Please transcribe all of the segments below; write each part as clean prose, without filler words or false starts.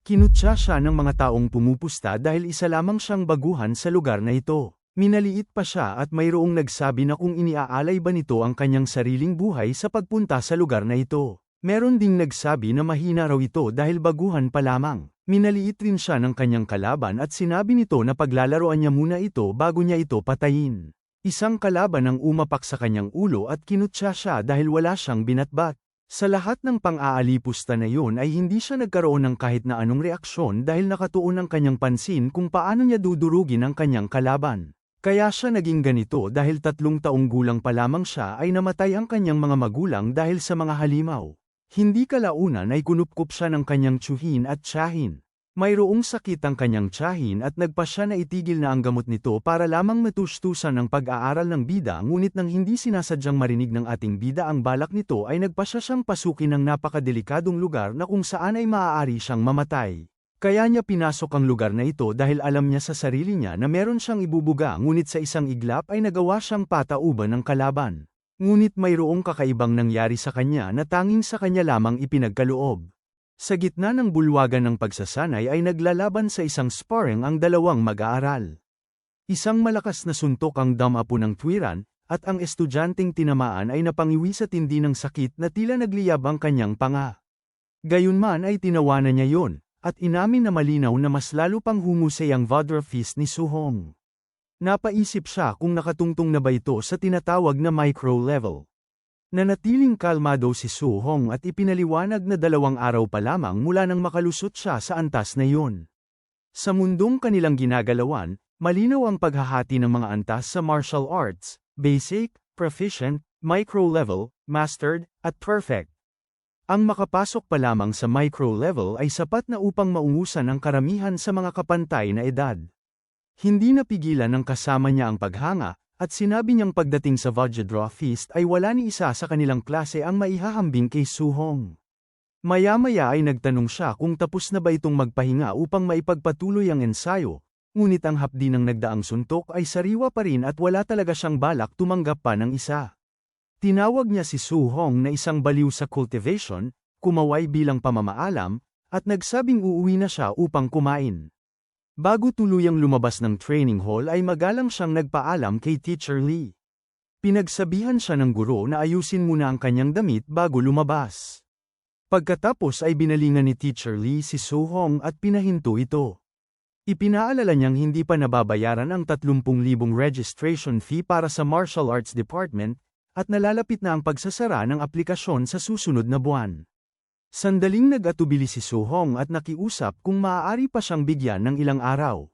Kinutya siya ng mga taong pumupusta dahil isa lamang siyang baguhan sa lugar na ito. Minaliit pa siya at mayroong nagsabi na kung iniaalay ba nito ang kanyang sariling buhay sa pagpunta sa lugar na ito. Meron ding nagsabi na mahina raw ito dahil baguhan pa lamang. Minaliit rin siya ng kanyang kalaban at sinabi nito na paglalaroan niya muna ito bago niya ito patayin. Isang kalaban ang umapak sa kanyang ulo at kinutya siya dahil wala siyang binatbat. Sa lahat ng pang-aalipusta na yun ay hindi siya nagkaroon ng kahit na anong reaksyon dahil nakatuon ang kanyang pansin kung paano niya dudurugin ang kanyang kalaban. Kaya siya naging ganito dahil 3 taong gulang pa lamang siya ay namatay ang kanyang mga magulang dahil sa mga halimaw. Hindi kalaunan ay kunupkup siya ng kanyang tsuhin at tiyahin. Mayroong sakit ang kanyang tiyahin at nagpa siya na itigil na ang gamot nito para lamang matustusan ang pag-aaral ng bida ngunit nang hindi sinasadyang marinig ng ating bida ang balak nito ay nagpa siya siyang pasukin ng napakadelikadong lugar na kung saan ay maaari siyang mamatay. Kaya niya pinasok ang lugar na ito dahil alam niya sa sarili niya na meron siyang ibubuga ngunit sa isang iglap ay nagawa siyang patauban ng kalaban. Ngunit mayroong kakaibang nangyari sa kanya na tanging sa kanya lamang ipinagkaloob. Sa gitna ng bulwagan ng pagsasanay ay naglalaban sa isang sparring ang dalawang mag-aaral. Isang malakas na suntok ang damapo ng tuwiran, at ang estudyanteng tinamaan ay napangiwi sa tindi ng sakit na tila nagliyab ang kanyang panga. Gayunman ay tinawanan niya yon. At inamin na malinaw na mas lalo pang humusay ang Vaudreuil fist ni Su-hong. Napaisip siya kung nakatungtong na ba ito sa tinatawag na micro-level. Nanatiling kalmado si Su-hong at ipinaliwanag na 2 araw pa lamang mula nang makalusot siya sa antas na iyon. Sa mundong kanilang ginagalawan, malinaw ang paghahati ng mga antas sa martial arts, basic, proficient, micro-level, mastered, at perfect. Ang makapasok pa lamang sa micro-level ay sapat na upang maungusan ang karamihan sa mga kapantay na edad. Hindi napigilan ng kasama niya ang paghanga, at sinabi niyang pagdating sa Vaudreuil Feast ay wala ni isa sa kanilang klase ang maihahambing kay Su-hong. Maya-maya ay nagtanong siya kung tapos na ba itong magpahinga upang maipagpatuloy ang ensayo, ngunit ang hapdi ng nagdaang suntok ay sariwa pa rin at wala talaga siyang balak tumanggap pa ng isa. Tinawag niya si Su-hong na isang baliw sa cultivation, kumaway bilang pamamaalam, at nagsabing uuwi na siya upang kumain. Bago tuluyang lumabas ng training hall ay magalang siyang nagpaalam kay Teacher Lee. Pinagsabihan siya ng guro na ayusin muna ang kanyang damit bago lumabas. Pagkatapos ay binalingan ni Teacher Lee si Su-hong at pinahinto ito. Ipinaalala niyang hindi pa nababayaran ang 30,000 registration fee para sa martial arts department, at nalalapit na ang pagsasara ng aplikasyon sa susunod na buwan. Sandaling nag-atubili si Su-hong at nakiusap kung maaari pa siyang bigyan ng ilang araw.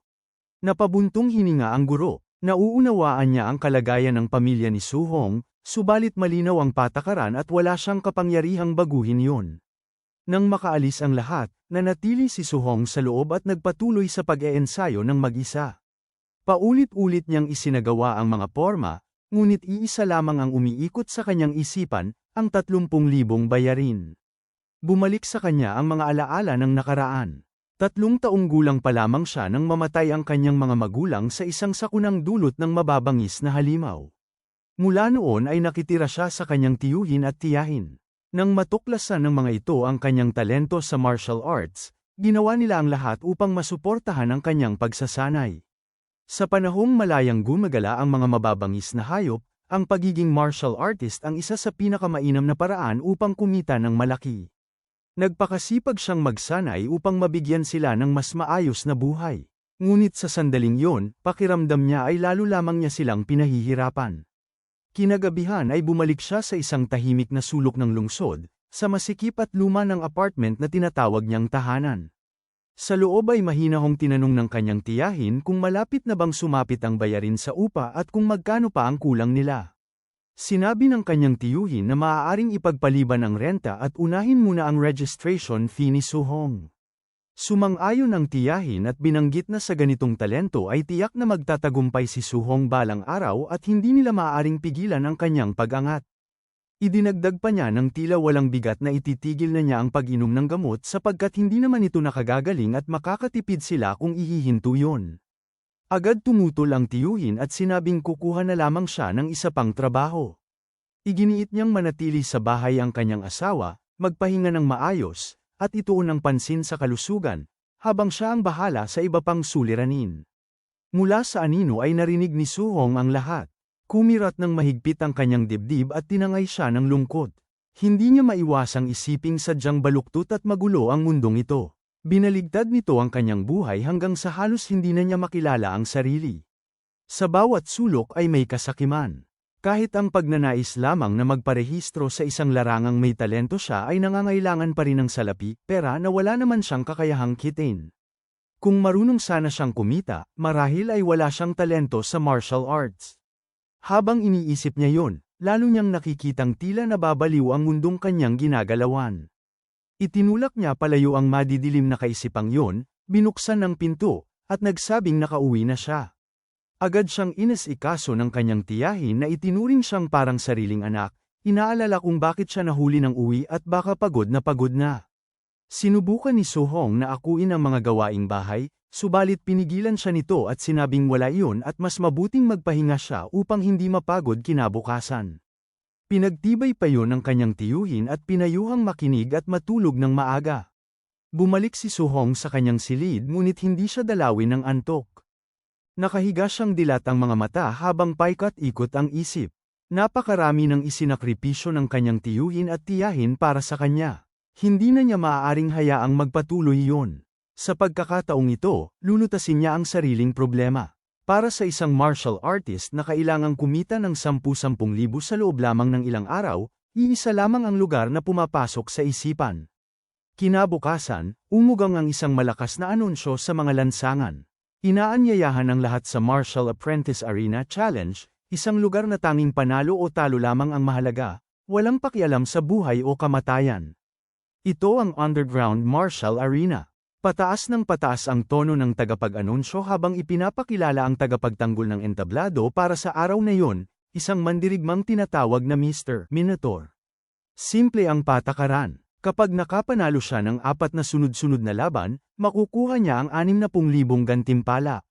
Napabuntong hininga ang guro, nauunawaan niya ang kalagayan ng pamilya ni Su-hong, subalit malinaw ang patakaran at wala siyang kapangyarihang baguhin yon. Nang makaalis ang lahat, nanatili si Su-hong sa loob at nagpatuloy sa pag-eensayo ng mag-isa. Paulit-ulit niyang isinagawa ang mga porma, ngunit iisa lamang ang umiikot sa kanyang isipan, ang 30,000 bayarin. Bumalik sa kanya ang mga alaala ng nakaraan. 3 taong gulang pa lamang siya nang mamatay ang kanyang mga magulang sa isang sakunang dulot ng mababangis na halimaw. Mula noon ay nakitira siya sa kanyang tiyuhin at tiyahin. Nang matuklasan ng mga ito ang kanyang talento sa martial arts, ginawa nila ang lahat upang masuportahan ang kanyang pagsasanay. Sa panahong malayang gumagala ang mga mababangis na hayop, ang pagiging martial artist ang isa sa pinakamainam na paraan upang kumita ng malaki. Nagpakasipag siyang magsanay upang mabigyan sila ng mas maayos na buhay. Ngunit sa sandaling yon, pakiramdam niya ay lalo lamang niya silang pinahihirapan. Kinagabihan ay bumalik siya sa isang tahimik na sulok ng lungsod, sa masikip at luma ng apartment na tinatawag niyang tahanan. Sa loob ay mahinahong tinanong ng kanyang tiyahin kung malapit na bang sumapit ang bayarin sa upa at kung magkano pa ang kulang nila. Sinabi ng kanyang tiyuhin na maaaring ipagpaliban ang renta at unahin muna ang registration fee ni Su-hong. Sumang-ayon ang tiyahin at binanggit na sa ganitong talento ay tiyak na magtatagumpay si Su-hong balang araw at hindi nila maaaring pigilan ang kanyang pag-angat. Idinagdag pa niya ng tila walang bigat na ititigil na niya ang pag-inom ng gamot sapagkat hindi naman ito nakagagaling at makakatipid sila kung ihihinto yun. Agad tumutol ang tiyuhin at sinabing kukuha na lamang siya ng isa pang trabaho. Iginiit niyang manatili sa bahay ang kanyang asawa, magpahinga ng maayos, at ituon ang pansin sa kalusugan, habang siya ang bahala sa iba pang suliranin. Mula sa anino ay narinig ni Suhong ang lahat. Kumirat ng mahigpit ang kanyang dibdib at tinangay siya ng lungkot. Hindi niya maiwasang isiping sadyang baluktot at magulo ang mundong ito. Binaligtad nito ang kanyang buhay hanggang sa halos hindi na niya makilala ang sarili. Sa bawat sulok ay may kasakiman. Kahit ang pagnanais lamang na magparehistro sa isang larangang may talento siya ay nangangailangan pa rin ng salapi, pera na wala naman siyang kakayahang kitain. Kung marunong sana siyang kumita, marahil ay wala siyang talento sa martial arts. Habang iniisip niya yon, lalo niyang nakikitang tila nababaliw ang mundong kanyang ginagalawan. Itinulak niya palayo ang madidilim na kaisipang yon, binuksan ang pinto, at nagsabing nakauwi na siya. Agad siyang inasikaso ng kanyang tiyahin na itinuring siyang parang sariling anak, inaalala kung bakit siya nahuli ng uwi at baka pagod na. Sinubukan ni Suhong na akuin ang mga gawaing bahay, subalit pinigilan siya nito at sinabing wala iyon at mas mabuting magpahinga siya upang hindi mapagod kinabukasan. Pinagtibay pa yon ng kanyang tiyuhin at pinayuhang makinig at matulog ng maaga. Bumalik si Suhong sa kanyang silid ngunit hindi siya dalawin ng antok. Nakahiga siyang dilat ang mga mata habang paikat-ikot ang isip. Napakarami ng isinakripisyo ng kanyang tiyuhin at tiyahin para sa kanya. Hindi na niya maaaring hayaang magpatuloy yon. Sa pagkakataong ito, lulutasin niya ang sariling problema. Para sa isang martial artist na kailangang kumita ng 10,000 sa loob lamang ng ilang araw, iisa lamang ang lugar na pumapasok sa isipan. Kinabukasan, umugang ang isang malakas na anunsyo sa mga lansangan. Inaanyayahan ang lahat sa Martial Apprentice Arena Challenge, isang lugar na tanging panalo o talo lamang ang mahalaga, walang pakialam sa buhay o kamatayan. Ito ang Underground Martial Arena. Pataas ng pataas ang tono ng tagapag-anunsyo habang ipinapakilala ang tagapagtanggol ng entablado para sa araw na yon, isang mandirigmang tinatawag na Mr. Minotaur. Simple ang patakaran. Kapag nakapanalo siya ng 4 na sunod-sunod na laban, makukuha niya ang 60,000 gantimpala.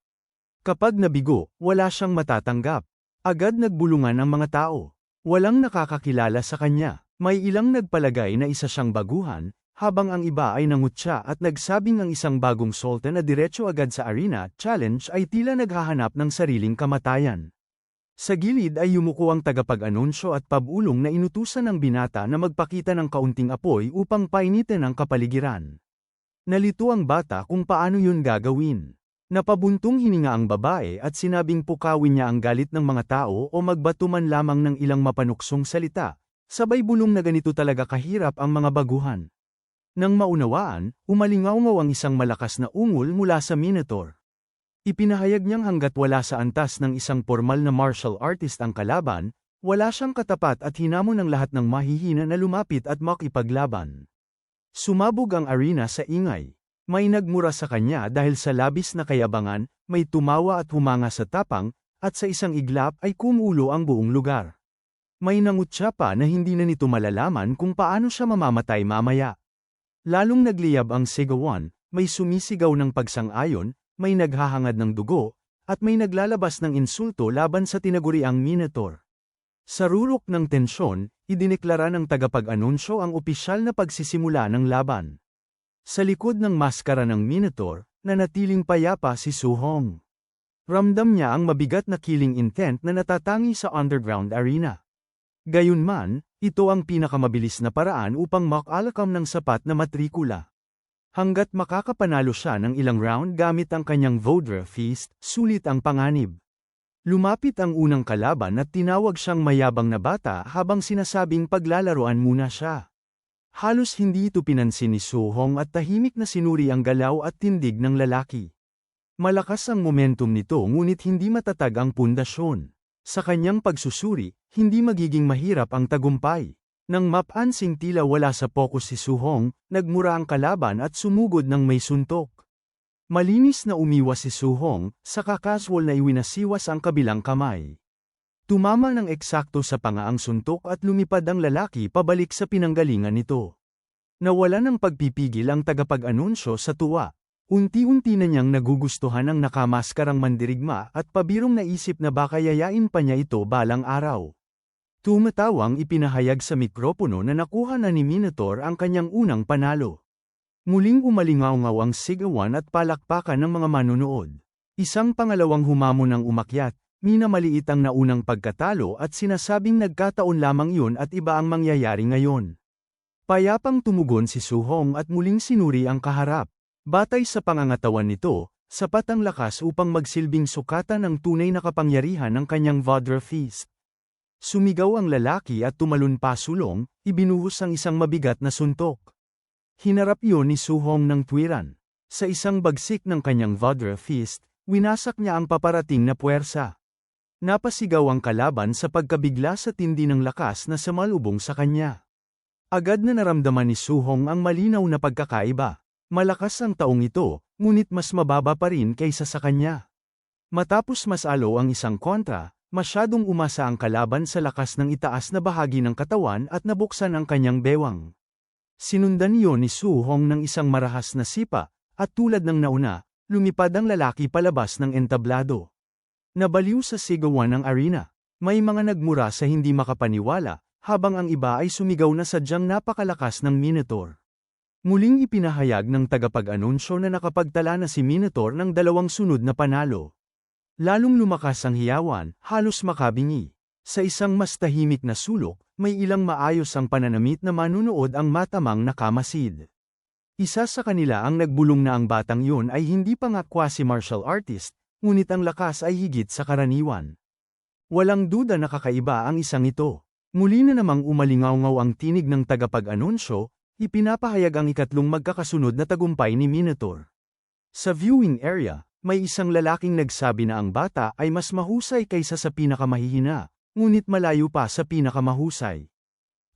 Kapag nabigo, wala siyang matatanggap. Agad nagbulungan ang mga tao. Walang nakakakilala sa kanya. May ilang nagpalagay na isa siyang baguhan, habang ang iba ay nangutya at nagsabing ang isang bagong sultan na diretso agad sa arena challenge ay tila naghahanap ng sariling kamatayan. Sa gilid ay yumuko ang tagapag-anunsyo at pabulong na inutusan ng binata na magpakita ng kaunting apoy upang painitin ang kapaligiran. Nalito ang bata kung paano yun gagawin. Napabuntong hininga ang babae at sinabing pukawin niya ang galit ng mga tao o magbato man lamang ng ilang mapanuksong salita. Sabay bulong na ganito talaga kahirap ang mga baguhan. Nang maunawaan, umalingaw-ngaw ang isang malakas na ungol mula sa Minotaur. Ipinahayag niyang hanggat wala sa antas ng isang formal na martial artist ang kalaban, wala siyang katapat at hinamon ng lahat ng mahihina na lumapit at makipaglaban. Sumabog ang arena sa ingay. May nagmura sa kanya dahil sa labis na kayabangan, may tumawa at humanga sa tapang, at sa isang iglap ay kumulo ang buong lugar. May nangutya pa na hindi na nito malalaman kung paano siya mamamatay mamaya. Lalong nagliyab ang sigawan, may sumisigaw ng pagsang-ayon, may naghahangad ng dugo, at may naglalabas ng insulto laban sa tinaguriang Minotaur. Sa rurok ng tensyon, idineklara ng tagapag-anunsyo ang opisyal na pagsisimula ng laban. Sa likod ng maskara ng Minotaur, nanatiling payapa si Suhong. Ramdam niya ang mabigat na killing intent na natatangi sa underground arena. Gayunman, ito ang pinakamabilis na paraan upang makalakam ng sapat na matrikula. Hanggat makakapanalo siya ng ilang round gamit ang kanyang Vodra Feast, sulit ang panganib. Lumapit ang unang kalaban at tinawag siyang mayabang na bata habang sinasabing paglalaroan muna siya. Halos hindi ito pinansin ni Suhong at tahimik na sinuri ang galaw at tindig ng lalaki. Malakas ang momentum nito ngunit hindi matatag ang pundasyon. Sa kanyang pagsusuri, hindi magiging mahirap ang tagumpay. Nang mapansing tila wala sa pokus si Suhong, nagmura ang kalaban at sumugod ng may suntok. Malinis na umiwas si Suhong, saka casual na iwinasiwas ang kabilang kamay. Tumama ng eksakto sa panga ang suntok at lumipad ang lalaki pabalik sa pinanggalingan nito. Nawala ng pagpipigil ang tagapag-anunsyo sa tuwa. Unti-unti na niyang nagugustuhan ang nakamaskarang mandirigma at pabirong naisip na baka yayain pa niya ito balang araw. Tumatawang ipinahayag sa mikropono na nakuha na ni Minotaur ang kanyang unang panalo. Muling umalingaw-ngaw ang sigawan at palakpakan ng mga manunood. Isang pangalawang humamon ang umakyat, minamaliit ang naunang pagkatalo at sinasabing nagkataon lamang yun at iba ang mangyayari ngayon. Payapang tumugon si Su-hong at muling sinuri ang kaharap. Batay sa pangangatawan nito, sapat ang lakas upang magsilbing sukatan ang tunay na kapangyarihan ng kanyang Vajra Fist. Sumigaw ang lalaki at tumalon pasulong, ibinuhos ang isang mabigat na suntok. Hinarap iyon ni Su-hong ng tuwiran. Sa isang bagsik ng kanyang Vajra Fist, winasak niya ang paparating na puwersa. Napasigaw ang kalaban sa pagkabigla sa tindi ng lakas na sumalubong sa kanya. Agad na naramdaman ni Su-hong ang malinaw na pagkakaiba. Malakas ang taong ito, ngunit mas mababa pa rin kaysa sa kanya. Matapos masalo ang isang kontra, masyadong umasa ang kalaban sa lakas ng itaas na bahagi ng katawan at nabuksan ang kanyang bewang. Sinundan iyon ni Su-hong ng isang marahas na sipa, at tulad ng nauna, lumipad ang lalaki palabas ng entablado. Nabaliw sa sigawan ng arena. May mga nagmura sa hindi makapaniwala, habang ang iba ay sumigaw na sadyang napakalakas ng Minotaur. Muling ipinahayag ng tagapag-anunsyo na nakapagtala na si Minotaur ng 2 sunod na panalo. Lalong lumakas ang hiyawan, halos makabingi. Sa isang mas tahimik na sulok, may ilang maayos ang pananamit na manunood ang matamang nakamasid. Isa sa kanila ang nagbulong na ang batang yun ay hindi pa nga quasi-martial artist, ngunit ang lakas ay higit sa karaniwan. Walang duda na kakaiba ang isang ito. Muli na namang umalingaw-ngaw ang tinig ng tagapag-anunsyo, ipinapahayag ang ikatlong magkakasunod na tagumpay ni Minotaur. Sa viewing area, may isang lalaking nagsabi na ang bata ay mas mahusay kaysa sa pinakamahihina, ngunit malayo pa sa pinakamahusay.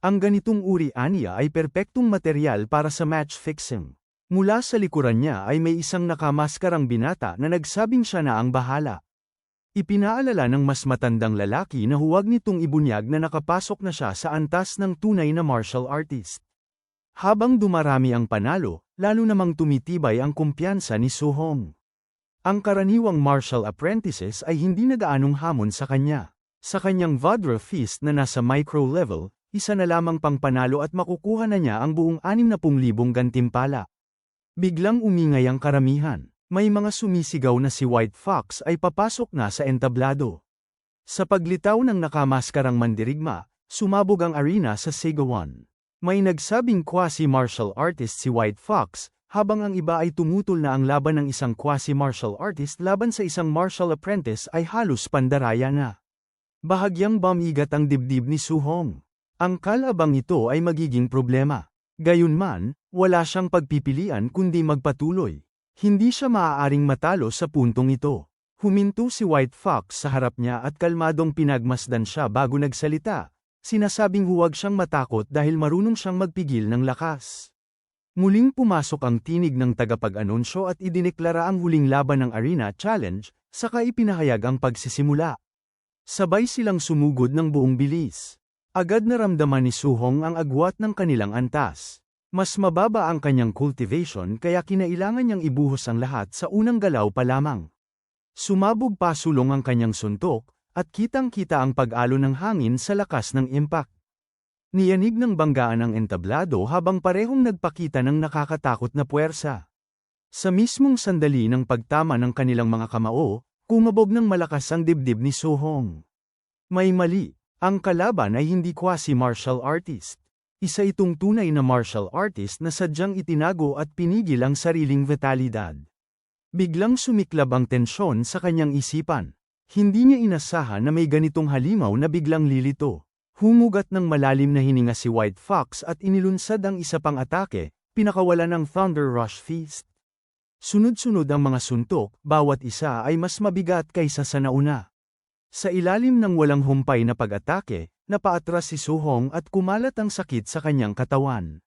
Ang ganitong uri aniya ay perpektong materyal para sa match fixing. Mula sa likuran niya ay may isang nakamaskarang binata na nagsabing siya na ang bahala. Ipinaalala ng mas matandang lalaki na huwag nitong ibunyag na nakapasok na siya sa antas ng tunay na martial artist. Habang dumarami ang panalo, lalo namang tumitibay ang kumpiyansa ni Su-hong. Ang karaniwang martial apprentices ay hindi nagaanong hamon sa kanya. Sa kanyang Vajra Fist na nasa micro level, isa na lamang pang panalo at makukuha na niya ang buong 60,000 gantimpala. Biglang umingay ang karamihan. May mga sumisigaw na si White Fox ay papasok na sa entablado. Sa paglitaw ng nakamaskarang mandirigma, sumabog ang arena sa sigawan. May nagsabing quasi-martial artist si White Fox, habang ang iba ay tumutol na ang laban ng isang quasi-martial artist laban sa isang martial apprentice ay halos pandaraya na. Bahagyang bumigat ang dibdib ni Su-hong. Ang kalabang ito ay magiging problema. Gayunman, wala siyang pagpipilian kundi magpatuloy. Hindi siya maaaring matalo sa puntong ito. Huminto si White Fox sa harap niya at kalmadong pinagmasdan siya bago nagsalita. Sinasabing huwag siyang matakot dahil marunong siyang magpigil ng lakas. Muling pumasok ang tinig ng tagapag-anunsyo at idineklara ang huling laban ng Arena Challenge, saka ipinahayag ang pagsisimula. Sabay silang sumugod ng buong bilis. Agad naramdaman ni Su-hong ang agwat ng kanilang antas. Mas mababa ang kanyang cultivation kaya kinailangan niyang ibuhos ang lahat sa unang galaw pa lamang. Sumabog pasulong ang kanyang suntok, at kitang-kita ang pag-alo ng hangin sa lakas ng impact. Niyanig ng banggaan ang entablado habang parehong nagpakita ng nakakatakot na puwersa. Sa mismong sandali ng pagtama ng kanilang mga kamao, kumabog ng malakas ang dibdib ni Su-hong. May mali, ang kalaban ay hindi quasi-martial artist. Isa itong tunay na martial artist na sadyang itinago at pinigil ang sariling vitalidad. Biglang sumiklab ang tensyon sa kanyang isipan. Hindi niya inasahan na may ganitong halimaw na biglang lilito. Humugat ng malalim na hininga si White Fox at inilunsad ang isa pang atake, pinakawalan ng Thunder Rush Fist. Sunod-sunod ang mga suntok, bawat isa ay mas mabigat kaysa sa nauna. Sa ilalim ng walang humpay na pag-atake, napaatras si Su-hong at kumalat ang sakit sa kanyang katawan.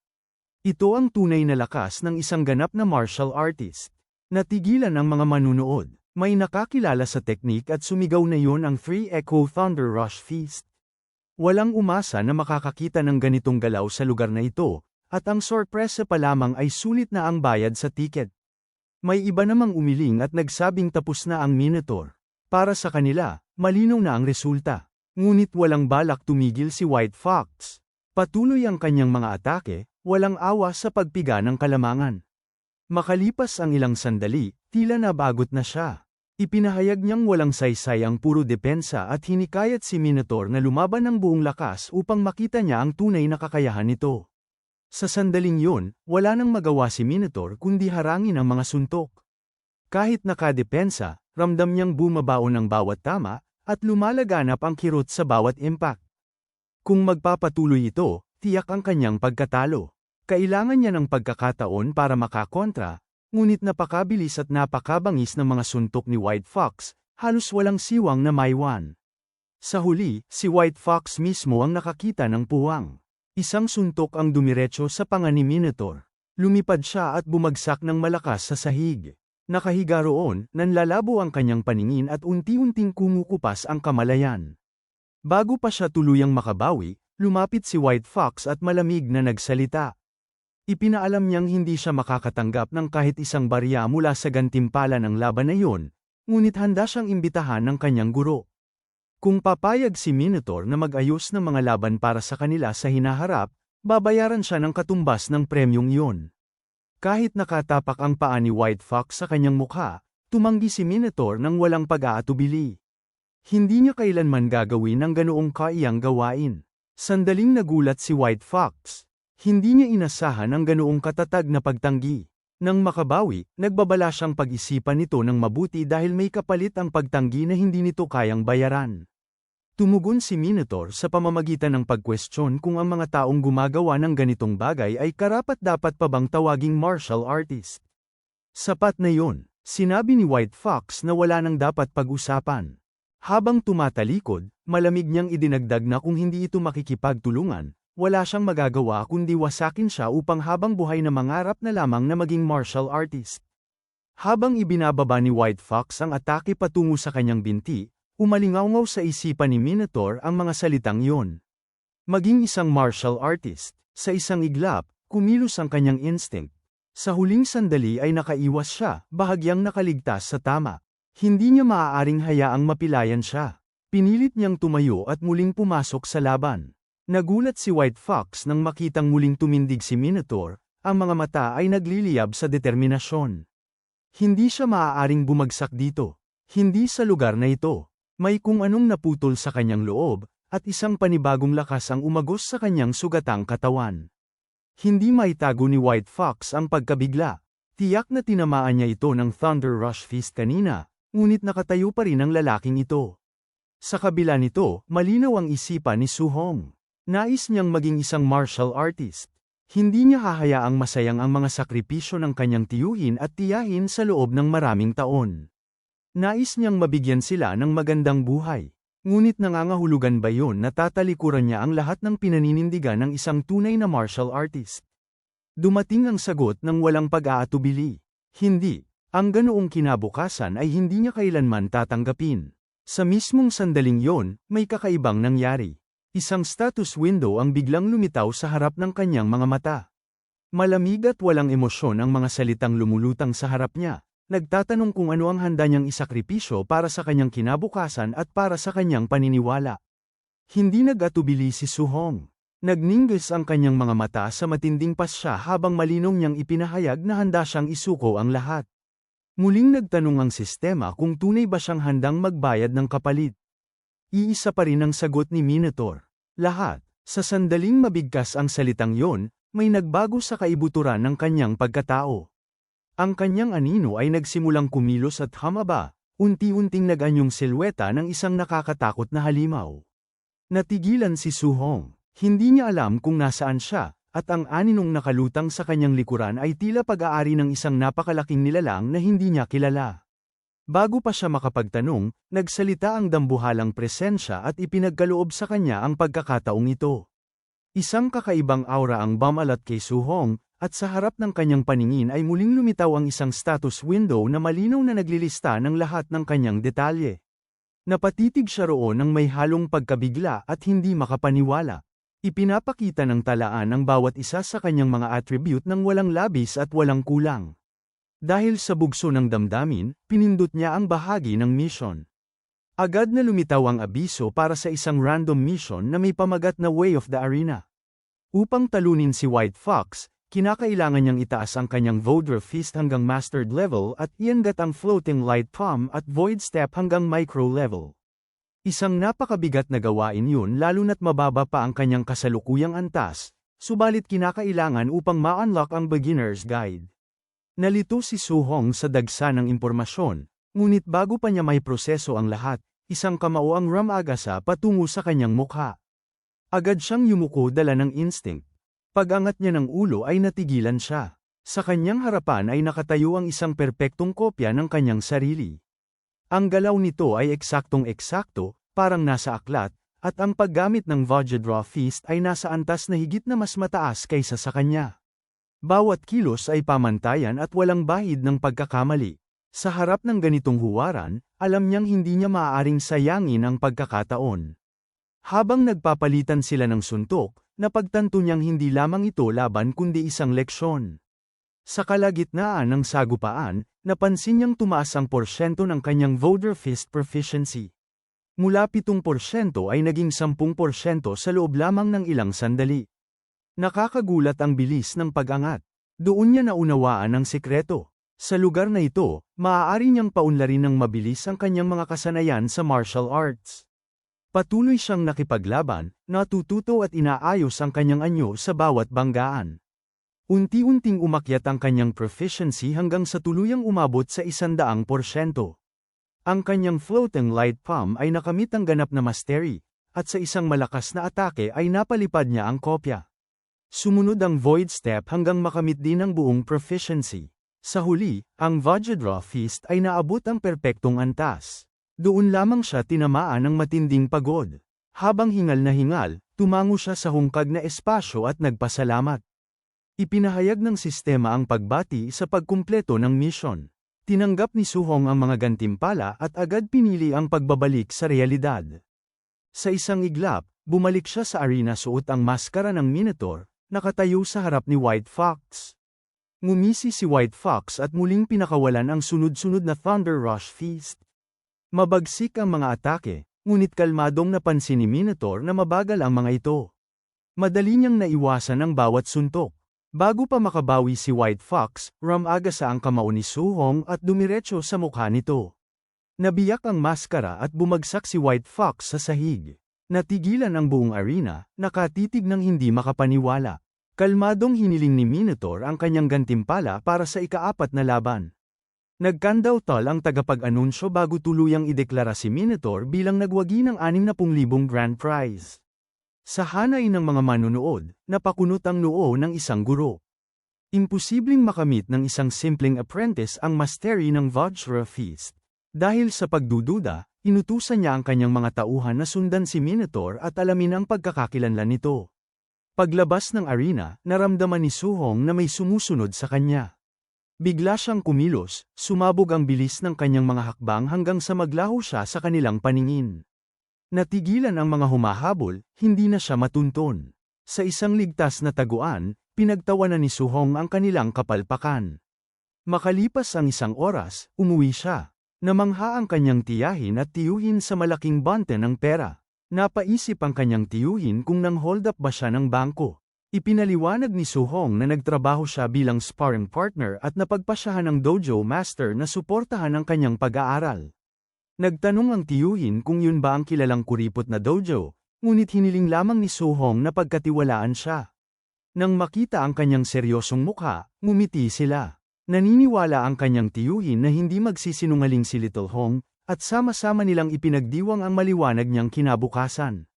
Ito ang tunay na lakas ng isang ganap na martial artist. Natigilan ang mga manunood, may nakakilala sa teknik at sumigaw na yun ang 3 Echo Thunder Rush Fist. Walang umasa na makakakita ng ganitong galaw sa lugar na ito, at ang sorpresa pa lamang ay sulit na ang bayad sa tiket. May iba namang umiling at nagsabing tapos na ang Minotaur. Para sa kanila, malinaw na ang resulta. Ngunit walang balak tumigil si White Fox. Patuloy ang kanyang mga atake, walang awa sa pagpiga ng kalamangan. Makalipas ang ilang sandali, tila nabagot na siya. Ipinahayag niyang walang saysay ang puro depensa at hinikayat si Minotaur na lumaban ng buong lakas upang makita niya ang tunay na kakayahan nito. Sa sandaling yun, wala nang magawa si Minotaur kundi harangin ang mga suntok. Kahit nakadepensa, ramdam niyang bumabaon ang bawat tama, at lumalaganap ang kirot sa bawat impact. Kung magpapatuloy ito, tiyak ang kanyang pagkatalo. Kailangan niya ng pagkakataon para makakontra, ngunit napakabilis at napakabangis ng mga suntok ni White Fox, halos walang siwang na maiwan. Sa huli, si White Fox mismo ang nakakita ng puwang. Isang suntok ang dumiretso sa panga ni Minotaur. Lumipad siya at bumagsak ng malakas sa sahig. Nakahiga roon, nanlalabo ang kanyang paningin at unti-unting kumukupas ang kamalayan. Bago pa siya tuluyang makabawi, lumapit si White Fox at malamig na nagsalita. Ipinaalam niyang hindi siya makakatanggap ng kahit isang barya mula sa gantimpala ng laban na iyon, ngunit handa siyang imbitahan ng kanyang guro. Kung papayag si Minotaur na mag-ayos ng mga laban para sa kanila sa hinaharap, babayaran siya ng katumbas ng premyong iyon. Kahit nakatapak ang paa ni White Fox sa kanyang mukha, tumanggi si Minotaur ng walang pag-aatubili. Hindi niya kailanman gagawin ang ganoong kaiyang gawain. Sandaling nagulat si White Fox. Hindi niya inasahan ang ganoong katatag na pagtanggi. Nang makabawi, nagbabala siyang pag-isipan nito ng mabuti dahil may kapalit ang pagtanggi na hindi nito kayang bayaran. Tumugon si Minotaur sa pamamagitan ng pagkwestiyon kung ang mga taong gumagawa ng ganitong bagay ay karapat-dapat pa bang tawaging martial artist. Sapat na yun, sinabi ni White Fox na wala nang dapat pag-usapan. Habang tumatalikod, malamig niyang idinagdag na kung hindi ito makikipagtulungan, wala siyang magagawa kundi wasakin siya upang habang buhay na mangarap na lamang na maging martial artist. Habang ibinababa ni White Fox ang atake patungo sa kanyang binti, umalingawngaw sa isipan ni Minotaur ang mga salitang iyon. Maging isang martial artist, sa isang iglap, kumilos ang kanyang instinct. Sa huling sandali ay nakaiwas siya, bahagyang nakaligtas sa tama. Hindi niya maaaring hayaang mapilayan siya. Pinilit niyang tumayo at muling pumasok sa laban. Nagulat si White Fox nang makitang muling tumindig si Minotaur, ang mga mata ay nagliliyab sa determinasyon. Hindi siya maaaring bumagsak dito. Hindi sa lugar na ito. May kung anong naputol sa kanyang loob, at isang panibagong lakas ang umagos sa kanyang sugatang katawan. Hindi maitago ni White Fox ang pagkabigla. Tiyak na tinamaan niya ito ng Thunder Rush Fist kanina, ngunit nakatayo pa rin ang lalaking ito. Sa kabila nito, malinaw ang isipan ni Su Hong. Nais niyang maging isang martial artist. Hindi niya hahayaang masayang ang mga sakripisyo ng kanyang tiyuhin at tiyahin sa loob ng maraming taon. Nais niyang mabigyan sila ng magandang buhay. Ngunit nangangahulugan ba yun na tatalikuran niya ang lahat ng pinaninindigan ng isang tunay na martial artist? Dumating ang sagot ng walang pag-aatubili. Hindi. Ang ganoong kinabukasan ay hindi niya kailanman tatanggapin. Sa mismong sandaling yon, may kakaibang nangyari. Isang status window ang biglang lumitaw sa harap ng kanyang mga mata. Malamig at walang emosyon ang mga salitang lumulutang sa harap niya. Nagtatanong kung ano ang handa niyang isakripisyo para sa kanyang kinabukasan at para sa kanyang paniniwala. Hindi nag-atubili si Su Hong. Nagningges ang kanyang mga mata sa matinding pasya habang malinong niyang ipinahayag na handa siyang isuko ang lahat. Muling nagtanong ang sistema kung tunay ba siyang handang magbayad ng kapalit. Iisa pa rin ang sagot ni Minotaur. Lahat. Sa sandaling mabigkas ang salitang yon, may nagbago sa kaibuturan ng kanyang pagkatao. Ang kanyang anino ay nagsimulang kumilos at humaba, unti-unting nag-anyong silweta ng isang nakakatakot na halimaw. Natigilan si Su Hong. Hindi niya alam kung nasaan siya, at ang aninong nakalutang sa kanyang likuran ay tila pag-aari ng isang napakalaking nilalang na hindi niya kilala. Bago pa siya makapagtanong, nagsalita ang dambuhalang presensya at ipinagkaloob sa kanya ang pagkakataong ito. Isang kakaibang aura ang bumalat kay Su Hong, at sa harap ng kanyang paningin ay muling lumitaw ang isang status window na malinaw na naglilista ng lahat ng kanyang detalye. Napatitig siya roon ng may halong pagkabigla at hindi makapaniwala. Ipinapakita ng talaan ang bawat isa sa kanyang mga attribute ng walang labis at walang kulang. Dahil sa bugso ng damdamin, pinindot niya ang bahagi ng mission. Agad na lumitaw ang abiso para sa isang random mission na may pamagat na Way of the Arena. Upang talunin si White Fox, kinakailangan niyang itaas ang kanyang Voidra Fist hanggang Mastered level at iangat ang Floating Light Palm at Void Step hanggang Micro level. Isang napakabigat na gawain yun lalo na't mababa pa ang kanyang kasalukuyang antas, subalit kinakailangan upang ma-unlock ang Beginner's Guide. Nalito si Su Hong sa dagsa ng impormasyon, ngunit bago pa niya may proseso ang lahat, isang kamao ang rumagasa patungo sa kanyang mukha. Agad siyang yumuko dala ng instinct. Pag-angat niya ng ulo ay natigilan siya. Sa kanyang harapan ay nakatayo ang isang perpektong kopya ng kanyang sarili. Ang galaw nito ay eksaktong-eksakto, parang nasa aklat, at ang paggamit ng Vajradra Fist ay nasa antas na higit na mas mataas kaysa sa kanya. Bawat kilos ay pamantayan at walang bahid ng pagkakamali. Sa harap ng ganitong huwaran, alam niyang hindi niya maaaring sayangin ang pagkakataon. Habang nagpapalitan sila ng suntok, napagtanto niyang hindi lamang ito laban kundi isang leksyon. Sa kalagitnaan ng sagupaan, napansin niyang tumaas ang porsyento ng kanyang Voidra Fist proficiency. Mula 7% ay naging 10% sa loob lamang ng ilang sandali. Nakakagulat ang bilis ng pag-angat. Doon niya naunawaan ang sikreto. Sa lugar na ito, maaari niyang paunlarin ng mabilis ang kanyang mga kasanayan sa martial arts. Patuloy siyang nakipaglaban, natututo at inaayos ang kanyang anyo sa bawat banggaan. Unti-unting umakyat ang kanyang proficiency hanggang sa tuluyang umabot sa 100%. Ang kanyang Floating Light Palm ay nakamit ang ganap na mastery, at sa isang malakas na atake ay napalipad niya ang kopya. Sumunod ang Void Step hanggang makamit din ang buong proficiency. Sa huli, ang Vajradra Fist ay naabot ang perpektong antas. Doon lamang siya tinamaan ng matinding pagod. Habang hingal na hingal, tumango siya sa hungkag na espasyo at nagpasalamat. Ipinahayag ng sistema ang pagbati sa pagkumpleto ng mission. Tinanggap ni Su Hong ang mga gantimpala at agad pinili ang pagbabalik sa realidad. Sa isang iglap, bumalik siya sa arena suot ang maskara ng Minotaur, nakatayo sa harap ni White Fox. Ngumisi si White Fox at muling pinakawalan ang sunod-sunod na Thunder Rush Feast. Mabagsik ang mga atake, ngunit kalmadong napansin ni Minotaur na mabagal ang mga ito. Madali niyang naiwasan ang bawat suntok. Bago pa makabawi si White Fox, rumagasa ang kamao ni Su Hong at dumiretso sa mukha nito. Nabiyak ang maskara at bumagsak si White Fox sa sahig. Natigilan ang buong arena, nakatitig ng hindi makapaniwala. Kalmadong hiniling ni Minotaur ang kanyang gantimpala para sa ika-4 na laban. Nagkandautal ang tagapag-anunsyo bago tuluyang ideklara si Minotaur bilang nagwagi ng 60,000 grand prize. Sa hanay ng mga manunood, napakunot ang noo ng isang guro. Imposibleng makamit ng isang simpleng apprentice ang mastery ng Vajra Fist. Dahil sa pagdududa, inutusan niya ang kanyang mga tauhan na sundan si Minotaur at alamin ang pagkakakilanlan nito. Paglabas ng arena, naramdaman ni Su Hong na may sumusunod sa kanya. Bigla siyang kumilos, sumabog ang bilis ng kanyang mga hakbang hanggang sa maglaho siya sa kanilang paningin. Natigilan ang mga humahabol, hindi na siya matunton. Sa isang ligtas na taguan, pinagtawanan ni Su Hong ang kanilang kapalpakan. Makalipas ang isang oras, umuwi siya. Namangha ang kanyang tiyahin at tiyuhin sa malaking bante ng pera. Napaisip ang kanyang tiyuhin kung nang hold up ba siya ng bangko. Ipinaliwanag ni Su Hong na nagtrabaho siya bilang sparring partner at napagpasyahan ng dojo master na suportahan ang kanyang pag-aaral. Nagtanong ang tiyuhin kung yun ba ang kilalang kuripot na dojo, ngunit hiniling lamang ni Su Hong na pagkatiwalaan siya. Nang makita ang kanyang seryosong mukha, ngumiti sila. Naniniwala ang kanyang tiyuhin na hindi magsisinungaling si Little Hong, at sama-sama nilang ipinagdiwang ang maliwanag niyang kinabukasan.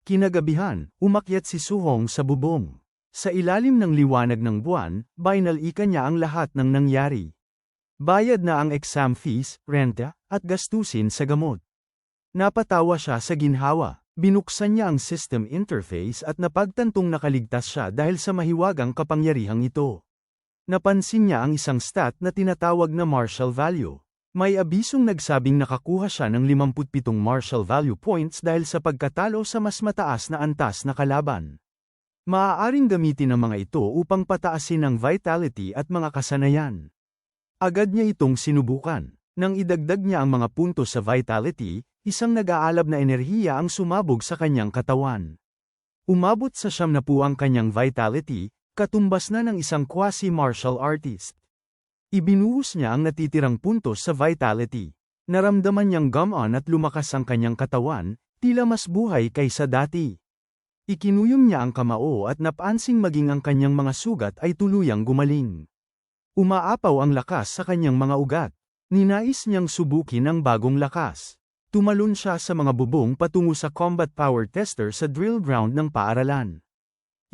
Kinagabihan, umakyat si Su Hong sa bubong. Sa ilalim ng liwanag ng buwan, binalika niya ang lahat ng nangyari. Bayad na ang exam fees, renta, at gastusin sa gamot. Napatawa siya sa ginhawa. Binuksan niya ang system interface at napagtantong nakaligtas siya dahil sa mahiwagang kapangyarihang ito. Napansin niya ang isang stat na tinatawag na martial value. May abisong nagsabing nakakuha siya ng 57 martial value points dahil sa pagkatalo sa mas mataas na antas na kalaban. Maaaring gamitin ang mga ito upang pataasin ang vitality at mga kasanayan. Agad niya itong sinubukan. Nang idagdag niya ang mga puntos sa vitality, isang nag-aalab na enerhiya ang sumabog sa kanyang katawan. Umabot sa 70 ang kanyang vitality, Katumbas na ng isang quasi-martial artist. Ibinuhos niya ang natitirang puntos sa vitality. Naramdaman niyang gumaan at lumakas ang kanyang katawan, tila mas buhay kaysa dati. Ikinuyom niya ang kamao at napansing maging ang kanyang mga sugat ay tuluyang gumaling. Umaapaw ang lakas sa kanyang mga ugat. Ninais niyang subukin ang bagong lakas. Tumalon siya sa mga bubong patungo sa combat power tester sa drill ground ng paaralan.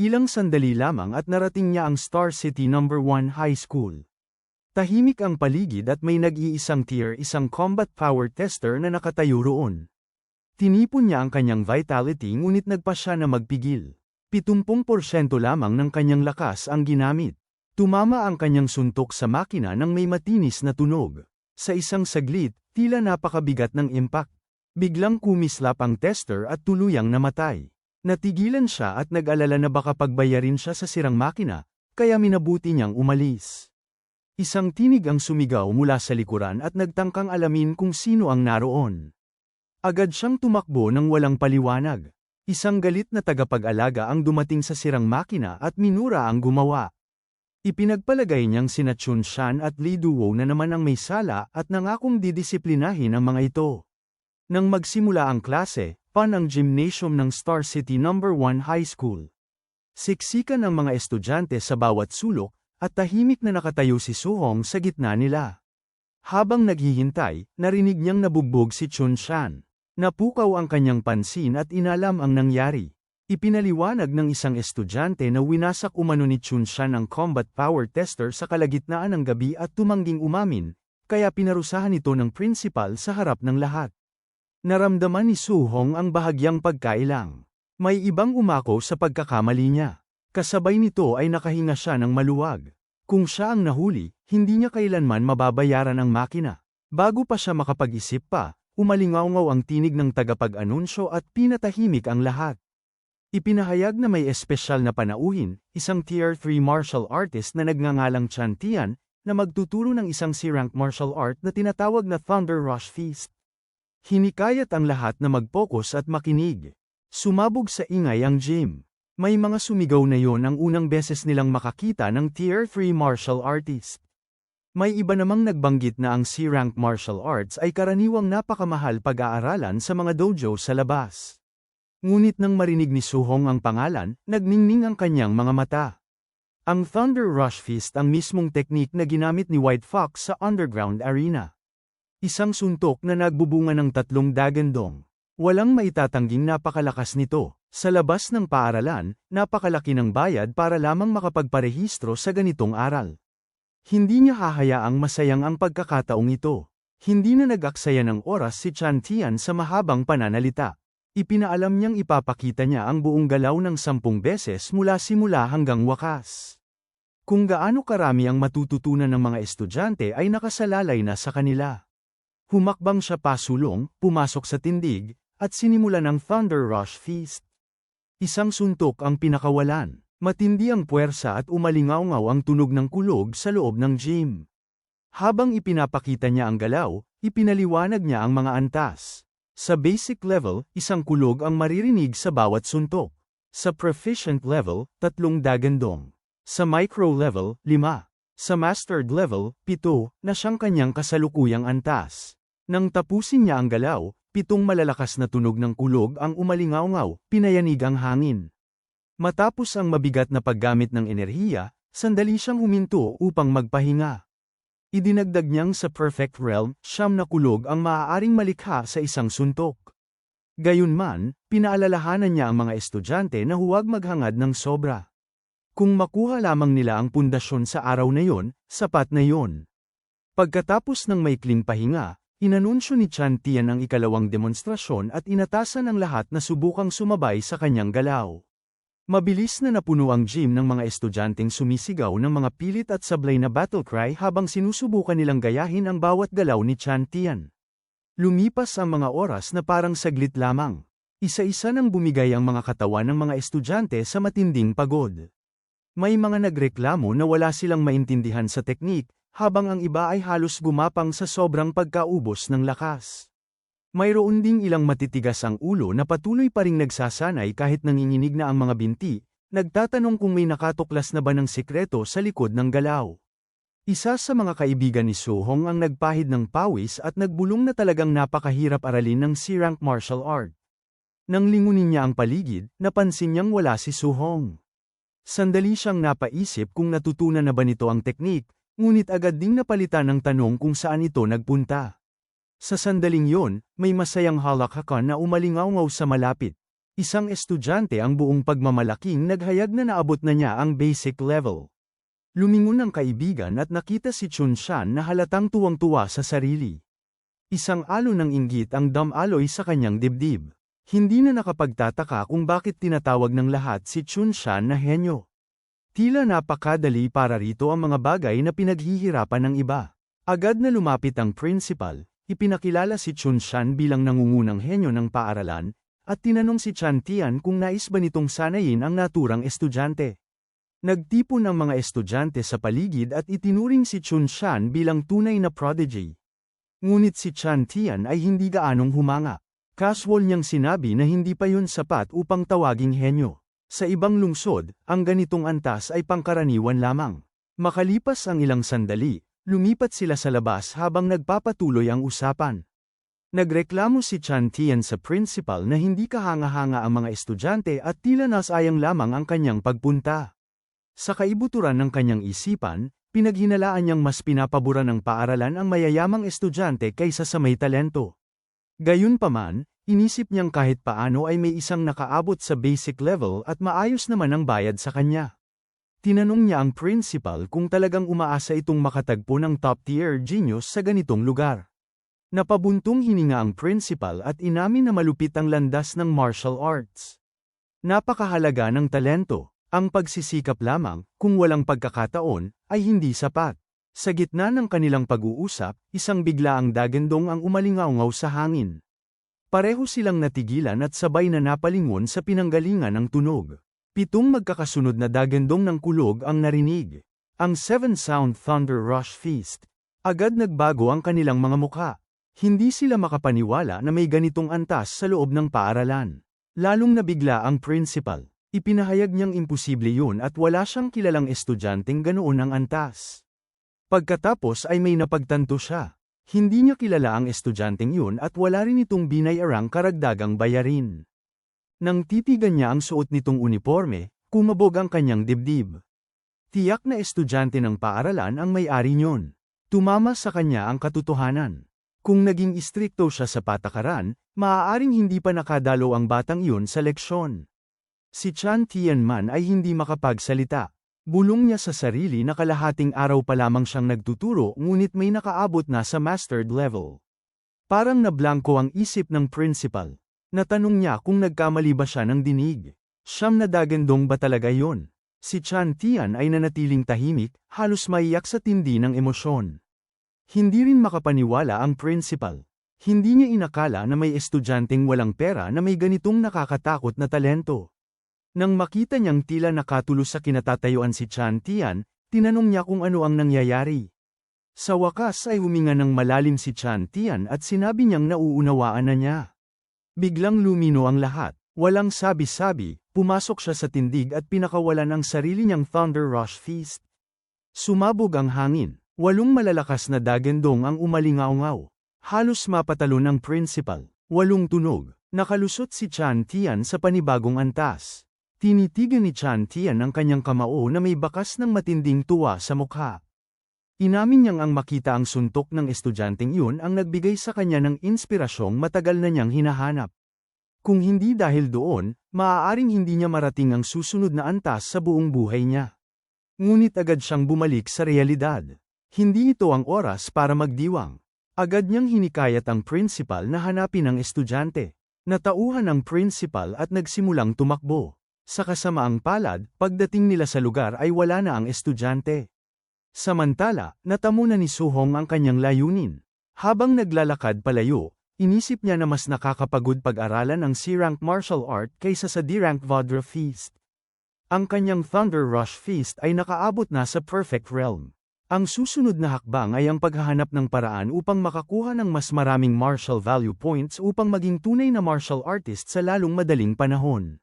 Ilang sandali lamang at narating niya ang Star City No. 1 High School. Tahimik ang paligid at may nag-iisang tier isang combat power tester na nakatayo roon. Tinipon niya ang kanyang vitality ngunit nagpa siya na magpigil. 70% lamang ng kanyang lakas ang ginamit. Tumama ang kanyang suntok sa makina nang may matinis na tunog. Sa isang saglit, tila napakabigat ng impact. Biglang kumislap ang tester at tuluyang namatay. Natigilan siya at nag-alala na baka pagbayarin siya sa sirang makina, kaya minabuti niyang umalis. Isang tinig ang sumigaw mula sa likuran at nagtangkang alamin kung sino ang naroon. Agad siyang tumakbo nang walang paliwanag. Isang galit na tagapag-alaga ang dumating sa sirang makina at minura ang gumawa. Ipinagpalagay niyang sina Chun Shan at Lee Duo na naman ang may sala at nangakong didisiplinahin ang mga ito. Nang magsimula ang klase, ang gymnasium ng Star City No. 1 High School. Siksikan ang mga estudyante sa bawat sulok, at tahimik na nakatayo si Suhong sa gitna nila. Habang naghihintay, narinig niyang nabugbog si Chun Shan. Napukaw ang kanyang pansin at inalam ang nangyari. Ipinaliwanag ng isang estudyante na winasak umano ni Chun Shan ang combat power tester sa kalagitnaan ng gabi at tumangging umamin, kaya pinarusahan ito ng principal sa harap ng lahat. Naramdaman ni Suhong ang bahagyang pagkailang. May ibang umako sa pagkakamali niya. Kasabay nito ay nakahinga siya ng maluwag. Kung siya ang nahuli, hindi niya kailanman mababayaran ang makina. Bago pa siya makapag-isip pa, umalingaw-ngaw ang tinig ng tagapag-anunsyo at pinatahimik ang lahat. Ipinahayag na may espesyal na panauhin, isang Tier 3 martial artist na nagngangalang Chan Tian, na magtuturo ng isang C-rank martial art na tinatawag na Thunder Rush Feast. Hinikayat ang lahat na mag-focus at makinig. Sumabog sa ingay ang gym. May mga sumigaw na yon ang unang beses nilang makakita ng Tier 3 martial artist. May iba namang nagbanggit na ang C-rank martial arts ay karaniwang napakamahal pag-aaralan sa mga dojo sa labas. Ngunit nang marinig ni Suhong ang pangalan, nagningning ang kanyang mga mata. Ang Thunder Rush Fist ang mismong teknik na ginamit ni White Fox sa underground arena. Isang suntok na nagbubunga ng 3 dagandong. Walang maitatangging napakalakas nito. Sa labas ng paaralan, napakalaki ng bayad para lamang makapagparehistro sa ganitong aral. Hindi niya hahayaang masayang ang pagkakataong ito. Hindi na nag-aksaya ng oras si Chan Tian sa mahabang pananalita. Ipinaalam niyang ipapakita niya ang buong galaw ng 10 beses mula simula hanggang wakas. Kung gaano karami ang matututunan ng mga estudyante ay nakasalalay na sa kanila. Humakbang siya pasulong, pumasok sa tindig, at sinimulan ang Thunder Rush Feast. Isang suntok ang pinakawalan. Matindi ang puwersa at umalingaw-ngaw ang tunog ng kulog sa loob ng gym. Habang ipinapakita niya ang galaw, ipinaliwanag niya ang mga antas. Sa basic level, isang kulog ang maririnig sa bawat suntok. Sa proficient level, 3 dagandong. Sa micro level, 5. Sa mastered level, 7, na siyang kanyang kasalukuyang antas. Nang tapusin niya ang galaw, 7 malalakas na tunog ng kulog ang umalingaw-ngaw, pinayanig ang hangin. Matapos ang mabigat na paggamit ng enerhiya, sandali siyang huminto upang magpahinga. Idinagdag niyang sa Perfect Realm, 9 na kulog ang maaaring malikha sa isang suntok. Gayunman, pinaalalahanan niya ang mga estudyante na huwag maghangad ng sobra. Kung makuha lamang nila ang pundasyon sa araw na yon, sapat na yon. Pagkatapos ng maikling pahinga, inanunsyo ni Chan Tian ang ikalawang demonstrasyon at inatasan ang lahat na subukang sumabay sa kanyang galaw. Mabilis na napuno ang gym ng mga estudyanteng sumisigaw ng mga pilit at sablay na battle cry habang sinusubukan nilang gayahin ang bawat galaw ni Chan Tian. Lumipas ang mga oras na parang saglit lamang. Isa-isa nang bumigay ang mga katawan ng mga estudyante sa matinding pagod. May mga nagreklamo na wala silang maintindihan sa teknik, habang ang iba ay halos gumapang sa sobrang pagkaubos ng lakas. Mayroon ding ilang matitigas ang ulo na patuloy pa ring nagsasanay kahit nanginginig na ang mga binti, Nagtatanong kung may nakatuklas na ba ng sikreto sa likod ng galaw. Isa sa mga kaibigan ni Suhong ang nagpahid ng pawis at nagbulong na talagang napakahirap aralin ng C-rank martial art. Nang lingunin niya ang paligid, napansin niyang wala si Suhong. Sandali siyang napaisip kung natutunan na ba nito ang teknik, ngunit agad ding napalitan ng tanong kung saan ito nagpunta. Sa sandaling yon, may masayang halakhakan na umalingaw sa malapit. Isang estudyante ang buong pagmamalaking naghayag na naabot na niya ang basic level. Lumingon ang kaibigan at nakita si Chun-shan na halatang tuwang-tuwa sa sarili. Isang alo ng inggit ang damaloy sa kanyang dibdib. Hindi na nakapagtataka kung bakit tinatawag ng lahat si Chun-shan na henyo. Tila napakadali para rito ang mga bagay na pinaghihirapan ng iba. Agad na lumapit ang principal, ipinakilala si Chun-shan bilang nangungunang henyo ng paaralan, at tinanong si Chan Tian kung nais ba nitong sanayin ang naturang estudyante. Nagtipon ang mga estudyante sa paligid at itinuring si Chun-shan bilang tunay na prodigy. Ngunit si Chan Tian ay hindi gaanong humanga. Casual niyang sinabi na hindi pa yun sapat upang tawaging henyo. Sa ibang lungsod, ang ganitong antas ay pangkaraniwan lamang. Makalipas ang ilang sandali, lumipat sila sa labas habang nagpapatuloy ang usapan. Nagreklamo si Chan Tian sa principal na hindi kahanga-hanga ang mga estudyante at tila nasayang lamang ang kanyang pagpunta. Sa kaibuturan ng kanyang isipan, pinaghinalaan niyang mas pinapaboran ng paaralan ang mayayamang estudyante kaysa sa may talento. Gayunpaman, inisip niyang kahit paano ay may isang nakaabot sa basic level at maayos naman ang bayad sa kanya. Tinanong niya ang principal kung talagang umaasa itong makatagpo ng top-tier genius sa ganitong lugar. Napabuntong hininga ang principal at inamin na malupit ang landas ng martial arts. Napakahalaga ng talento. Ang pagsisikap lamang, kung walang pagkakataon, ay hindi sapat. Sa gitna ng kanilang pag-uusap, isang biglaang dagandong ang umalingaw sa hangin. Pareho silang natigilan at sabay na napalingon sa pinanggalingan ng tunog. 7 magkakasunod na dagandong ng kulog ang narinig. Ang 7-sound Thunder Rush Feast. Agad nagbago ang kanilang mga mukha. Hindi sila makapaniwala na may ganitong antas sa loob ng paaralan. Lalong nabigla ang principal. Ipinahayag niyang imposible yun at wala siyang kilalang estudyanteng ganoon ang antas. Pagkatapos ay may napagtanto siya. Hindi niya kilala ang estudyanteng yun at wala rin itong binayarang karagdagang bayarin. Nang titigan niya ang suot nitong uniforme, kumabog ang kanyang dibdib. Tiyak na estudyante ng paaralan ang may-ari niyon. Tumama sa kanya ang katotohanan. Kung naging istrikto siya sa patakaran, maaaring hindi pa nakadalo ang batang iyon sa leksyon. Si Chan Tianman ay hindi makapagsalita. Bulong niya sa sarili na kalahating araw pa lamang siyang nagtuturo ngunit may nakaabot na sa mastered level. Parang nablangko ang isip ng principal. Natanong niya kung nagkamali ba siya ng dinig. Siyam na dagandong ba talaga yon? Si Chan Tian ay nanatiling tahimik, halos maiyak sa tindi ng emosyon. Hindi rin makapaniwala ang principal. Hindi niya inakala na may estudyanteng walang pera na may ganitong nakakatakot na talento. Nang makita niyang tila nakatulos sa kinatatayuan si Chan Tian, tinanong niya kung ano ang nangyayari. Sa wakas ay huminga ng malalim si Chan Tian at sinabi niyang nauunawaan na niya. Biglang lumino ang lahat, walang sabi-sabi, pumasok siya sa tindig at pinakawalan ang sarili niyang Thunder Rush Feast. Sumabog ang hangin, 8 malalakas na dagandong ang umalingaw-ngaw. Halos mapatalon ang principal, 8 tunog, nakalusot si Chan Tian sa panibagong antas. Tinitigan ni Chan Tian ang kanyang kamao na may bakas ng matinding tuwa sa mukha. Inamin niyang ang makita ang suntok ng estudyanteng yun ang nagbigay sa kanya ng inspirasyong matagal na niyang hinahanap. Kung hindi dahil doon, maaaring hindi niya marating ang susunod na antas sa buong buhay niya. Ngunit agad siyang bumalik sa realidad. Hindi ito ang oras para magdiwang. Agad niyang hinikayat ang principal na hanapin ang estudyante. Natauhan ang principal at nagsimulang tumakbo. Sa kasamaang palad, pagdating nila sa lugar ay wala na ang estudyante. Samantala, natamo na ni Suhong ang kanyang layunin. Habang naglalakad palayo, inisip niya na mas nakakapagod pag-aralan ang C-rank martial art kaysa sa D-rank Vajra Feast. Ang kanyang Thunder Rush Feast ay nakaabot na sa perfect realm. Ang susunod na hakbang ay ang paghahanap ng paraan upang makakuha ng mas maraming martial value points upang maging tunay na martial artist sa lalong madaling panahon.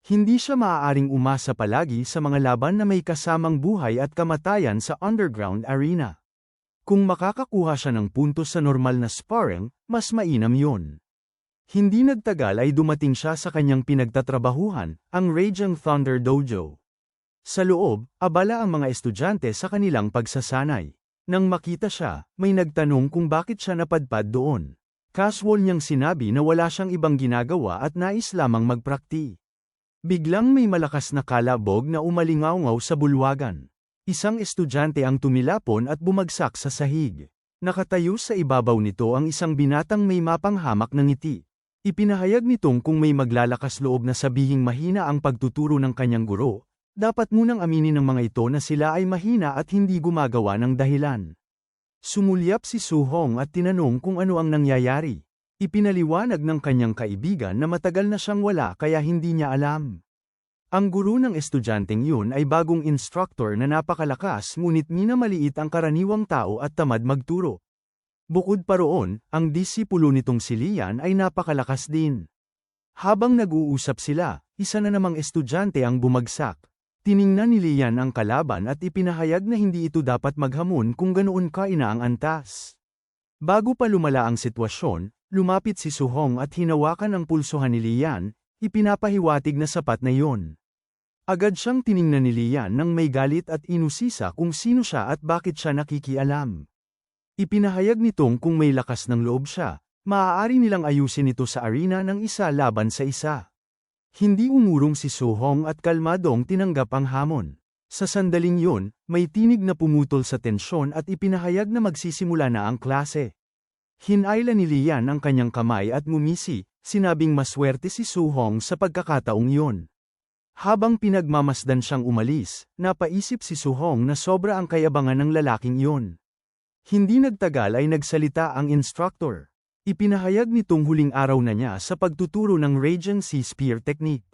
Hindi siya maaaring umasa palagi sa mga laban na may kasamang buhay at kamatayan sa underground arena. Kung makakakuha siya ng puntos sa normal na sparring, mas mainam yun. Hindi nagtagal ay dumating siya sa kanyang pinagtatrabahuhan, ang Raging Thunder Dojo. Sa loob, abala ang mga estudyante sa kanilang pagsasanay. Nang makita siya, may nagtanong kung bakit siya napadpad doon. Casual niyang sinabi na wala siyang ibang ginagawa at nais lamang magprakti. Biglang may malakas na kalabog na umalingaw-ngaw sa bulwagan. Isang estudyante ang tumilapon at bumagsak sa sahig. Nakatayo sa ibabaw nito ang isang binatang may mapanghamak ng ngiti. Ipinahayag nitong kung may maglalakas loob na sabihing mahina ang pagtuturo ng kanyang guro, dapat munang aminin ng mga ito na sila ay mahina at hindi gumagawa ng dahilan. Sumulyap si Su-hong at tinanong kung ano ang nangyayari. Ipinaliwanag ng kanyang kaibigan na matagal na siyang wala kaya hindi niya alam. Ang guro ng estudyanteng yun ay bagong instructor na napakalakas ngunit minamaliit ang karaniwang tao at tamad magturo. Bukod pa roon, ang disipulo nitong si Lian ay napakalakas din. Habang nag-uusap sila, isa na namang estudyante ang bumagsak. Tiningnan ni Lian ang kalaban at ipinahayag na hindi ito dapat maghamon kung ganoon kaina ang antas. Bago pa lumala ang sitwasyon, lumapit si Su-hong at hinawakan ang pulsuhan ni Lian, ipinapahiwatig na sapat na yon. Agad siyang tiningnan ni Lian nang may galit at inusisa kung sino siya at bakit siya nakikialam. Ipinahayag nitong kung may lakas ng loob siya, maaari nilang ayusin ito sa arena ng isa laban sa isa. Hindi umurong si Su-hong at kalmadong tinanggap ang hamon. Sa sandaling yun, may tinig na pumutol sa tensyon at ipinahayag na magsisimula na ang klase. Hinayla ni Lian ang kanyang kamay at ngumisi, sinabing maswerte si Su-hong sa pagkakataong yun. Habang pinagmamasdan siyang umalis, napaisip si Su-hong na sobra ang kayabangan ng lalaking yun. Hindi nagtagal ay nagsalita ang instructor. Ipinahayag nitong huling araw na niya sa pagtuturo ng Raging Sea Spear Technique.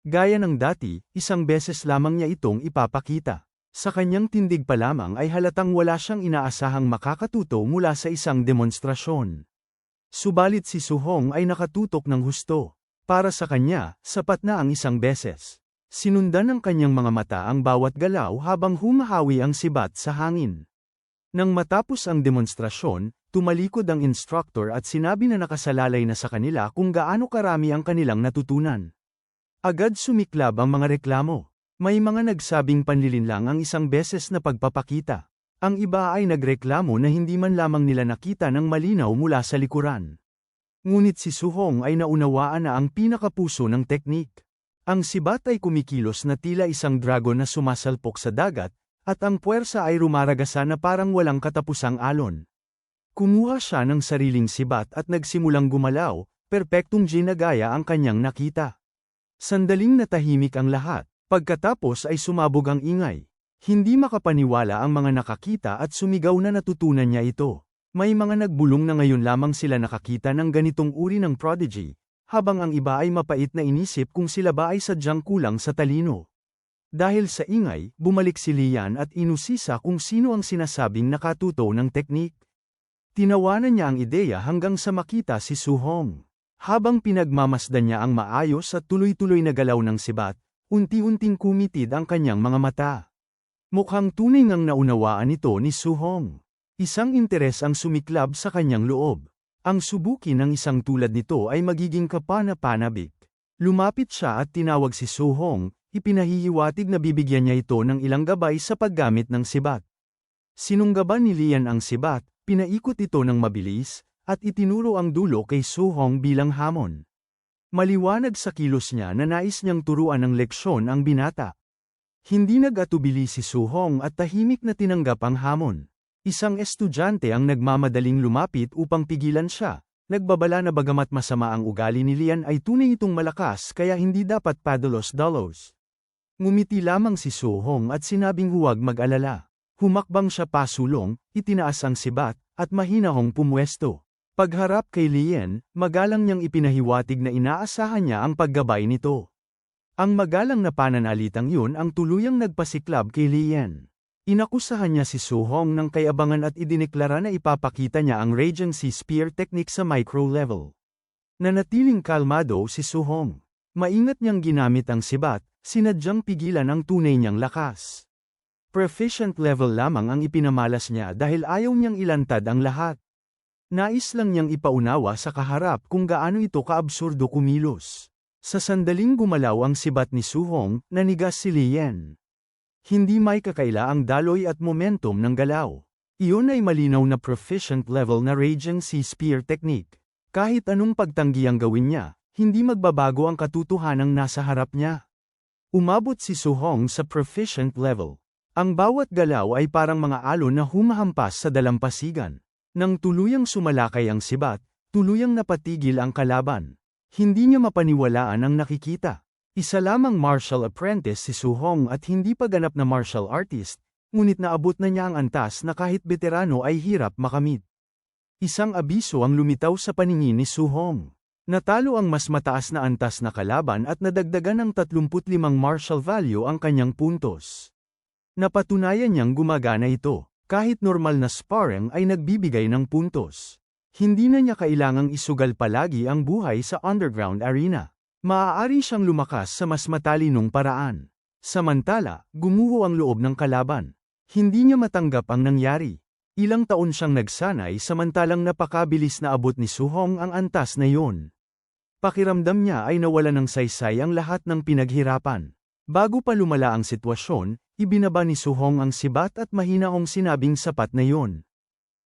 Gaya ng dati, isang beses lamang niya itong ipapakita. Sa kanyang tindig pa lamang ay halatang wala siyang inaasahang makakatuto mula sa isang demonstrasyon. Subalit si Su-hong ay nakatutok ng husto. Para sa kanya, sapat na ang isang beses. Sinundan ng kanyang mga mata ang bawat galaw habang humahawi ang sibat sa hangin. Nang matapos ang demonstrasyon, tumalikod ang instructor at sinabi na nakasalalay na sa kanila kung gaano karami ang kanilang natutunan. Agad sumiklab ang mga reklamo. May mga nagsabing panlilin lang ang isang beses na pagpapakita. Ang iba ay nagreklamo na hindi man lamang nila nakita ng malinaw mula sa likuran. Ngunit si Su-hong ay naunawaan na ang pinakapuso ng teknik. Ang sibat ay kumikilos na tila isang dragon na sumasalpok sa dagat, at ang puwersa ay rumaragasa na parang walang katapusang alon. Kumuha siya ng sariling sibat at nagsimulang gumalaw, perpektong ginagaya ang kanyang nakita. Sandaling natahimik ang lahat, pagkatapos ay sumabog ang ingay. Hindi makapaniwala ang mga nakakita at sumigaw na natutunan niya ito. May mga nagbulong na ngayon lamang sila nakakita ng ganitong uri ng prodigy, habang ang iba ay mapait na inisip kung sila ba ay sadyang kulang sa talino. Dahil sa ingay, bumalik si Lian at inusisa kung sino ang sinasabing nakatuto ng teknik. Tinawanan niya ang ideya hanggang sa makita si Su-hong. Habang pinagmamasdan niya ang maayos at tuloy-tuloy na galaw ng sibat, unti-unting kumitid ang kanyang mga mata. Mukhang tunay ngang naunawaan ito ni Su-hong. Isang interes ang sumiklab sa kanyang loob. Ang subuki ng isang tulad nito ay magiging kapana-panabik. Lumapit siya at tinawag si Su-hong, ipinahihiwatig na bibigyan niya ito ng ilang gabay sa paggamit ng sibat. Sinunggaban ni Lian ang sibat, pinaikot ito ng mabilis, at itinuro ang dulo kay Su-hong bilang hamon. Maliwanag sa kilos niya na nais niyang turuan ng leksyon ang binata. Hindi nag-atubili si Su-hong at tahimik na tinanggap ang hamon. Isang estudyante ang nagmamadaling lumapit upang pigilan siya. Nagbabala na bagamat masama ang ugali ni Lian ay tunay itong malakas kaya hindi dapat padalos-dalos. Ngumiti lamang si Su-hong at sinabing huwag mag-alala. Humakbang siya pasulong, itinaas ang sibat, at mahinahong pumwesto. Pagharap kay Lian, magalang niyang ipinahiwatig na inaasahan niya ang paggabay nito. Ang magalang na pananalitang yun ang tuluyang nagpasiklab kay Lian. Inakusahan niya si Su-hong ng kayabangan at idineklara na ipapakita niya ang Raging Sea Spear Technique sa micro level. Nanatiling kalmado si Su-hong. Maingat niyang ginamit ang sibat, sinadyang pigilan ang tunay niyang lakas. Proficient level lamang ang ipinamalas niya dahil ayaw niyang ilantad ang lahat. Nais lang niyang ipaunawa sa kaharap kung gaano ito kaabsurdo kumilos. Sa sandaling gumalaw ang sibat ni Su Hong, nanigas si Lien. Hindi may kakaila ang daloy at momentum ng galaw. Iyon ay malinaw na proficient level na Regency Spear technique. Kahit anong pagtanggi ang gawin niya, hindi magbabago ang katotohanang nasa harap niya. Umabot si Su Hong sa proficient level. Ang bawat galaw ay parang mga alon na humahampas sa dalampasigan. Nang tuluyang sumalakay ang sibat, tuluyang napatigil ang kalaban. Hindi niya mapaniwalaan ang nakikita. Isa lamang martial apprentice si Su Hong at hindi pa ganap na martial artist, ngunit naabot na niya ang antas na kahit veterano ay hirap makamit. Isang abiso ang lumitaw sa paningin ni Su Hong. Natalo ang mas mataas na antas na kalaban at nadagdagan ng 35 martial value ang kanyang puntos. Napatunayan niyang gumagana ito, kahit normal na sparring ay nagbibigay ng puntos. Hindi na niya kailangang isugal palagi ang buhay sa underground arena. Maaari siyang lumakas sa mas matalinong paraan. Samantala, gumuho ang loob ng kalaban. Hindi niya matanggap ang nangyari. Ilang taon siyang nagsanay samantalang napakabilis na abot ni Su Hong ang antas na iyon. Pakiramdam niya ay nawala ng saysay ang lahat ng pinaghirapan. Bago pa lumala ang sitwasyon, ibinaba ni Su Hong ang sibat at mahinahong sinabing sapat na yon.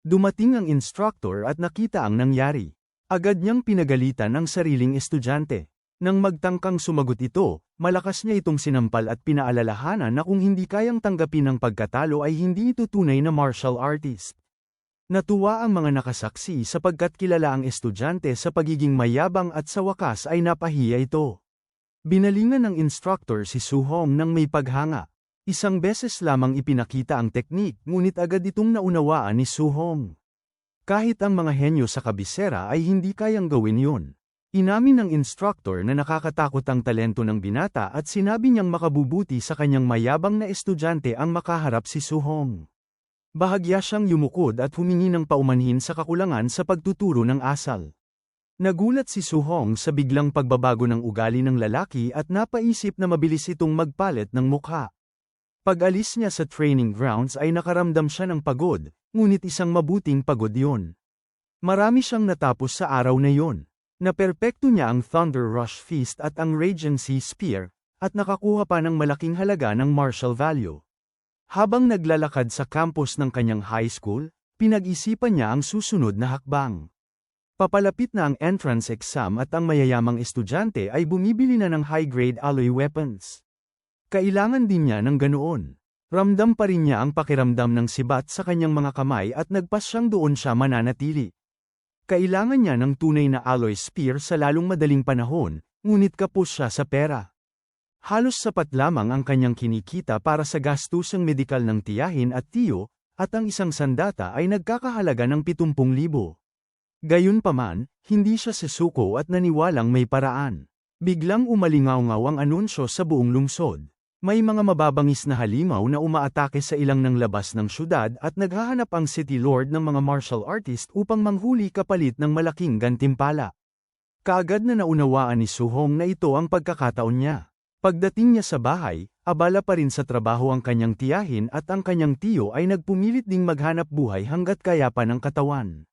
Dumating ang instructor at nakita ang nangyari. Agad niyang pinagalitan ang sariling estudyante. Nang magtangkang sumagot ito, malakas niya itong sinampal at pinaalalahanan na kung hindi kayang tanggapin ang pagkatalo ay hindi ito tunay na martial artist. Natuwa ang mga nakasaksi sapagkat kilala ang estudyante sa pagiging mayabang at sa wakas ay napahiya ito. Binalingan ng instructor si Su Hong nang may paghanga. Isang beses lamang ipinakita ang teknik ngunit agad itong naunawaan ni Su Hong. Kahit ang mga henyo sa kabisera ay hindi kayang gawin yun. Inamin ng instructor na nakakatakot ang talento ng binata at sinabi niyang makabubuti sa kanyang mayabang na estudyante ang makaharap si Su Hong. Bahagya siyang yumukod at humingi ng paumanhin sa kakulangan sa pagtuturo ng asal. Nagulat si Su Hong sa biglang pagbabago ng ugali ng lalaki at napaisip na mabilis itong magpalit ng mukha. Pag-alis niya sa training grounds ay nakaramdam siya ng pagod, ngunit isang mabuting pagod yun. Marami siyang natapos sa araw na yun. Naperpekto niya ang Thunder Rush Fist at ang Regency Spear, at nakakuha pa ng malaking halaga ng martial value. Habang naglalakad sa campus ng kanyang high school, pinag-isipan niya ang susunod na hakbang. Papalapit na ang entrance exam at ang mayayamang estudyante ay bumibili na ng high-grade alloy weapons. Kailangan din niya ng ganoon. Ramdam pa rin niya ang pakiramdam ng sibat sa kanyang mga kamay at nagpas siyang doon siya mananatili. Kailangan niya ng tunay na alloy spear sa lalong madaling panahon, ngunit kapos siya sa pera. Halos sapat lamang ang kanyang kinikita para sa gastusang medikal ng tiyahin at tiyo, at ang isang sandata ay nagkakahalaga ng 70,000. Gayunpaman, hindi siya susuko at naniwalang may paraan. Biglang umalingaw-ngaw ang anunsyo sa buong lungsod. May mga mababangis na halimaw na umaatake sa ilang ng labas ng syudad at naghahanap ang city lord ng mga martial artist upang manghuli kapalit ng malaking gantimpala. Kaagad na naunawaan ni Su Hong na ito ang pagkakataon niya. Pagdating niya sa bahay, abala pa rin sa trabaho ang kanyang tiyahin at ang kanyang tiyo ay nagpumilit ding maghanap buhay hanggat kaya pa ng katawan.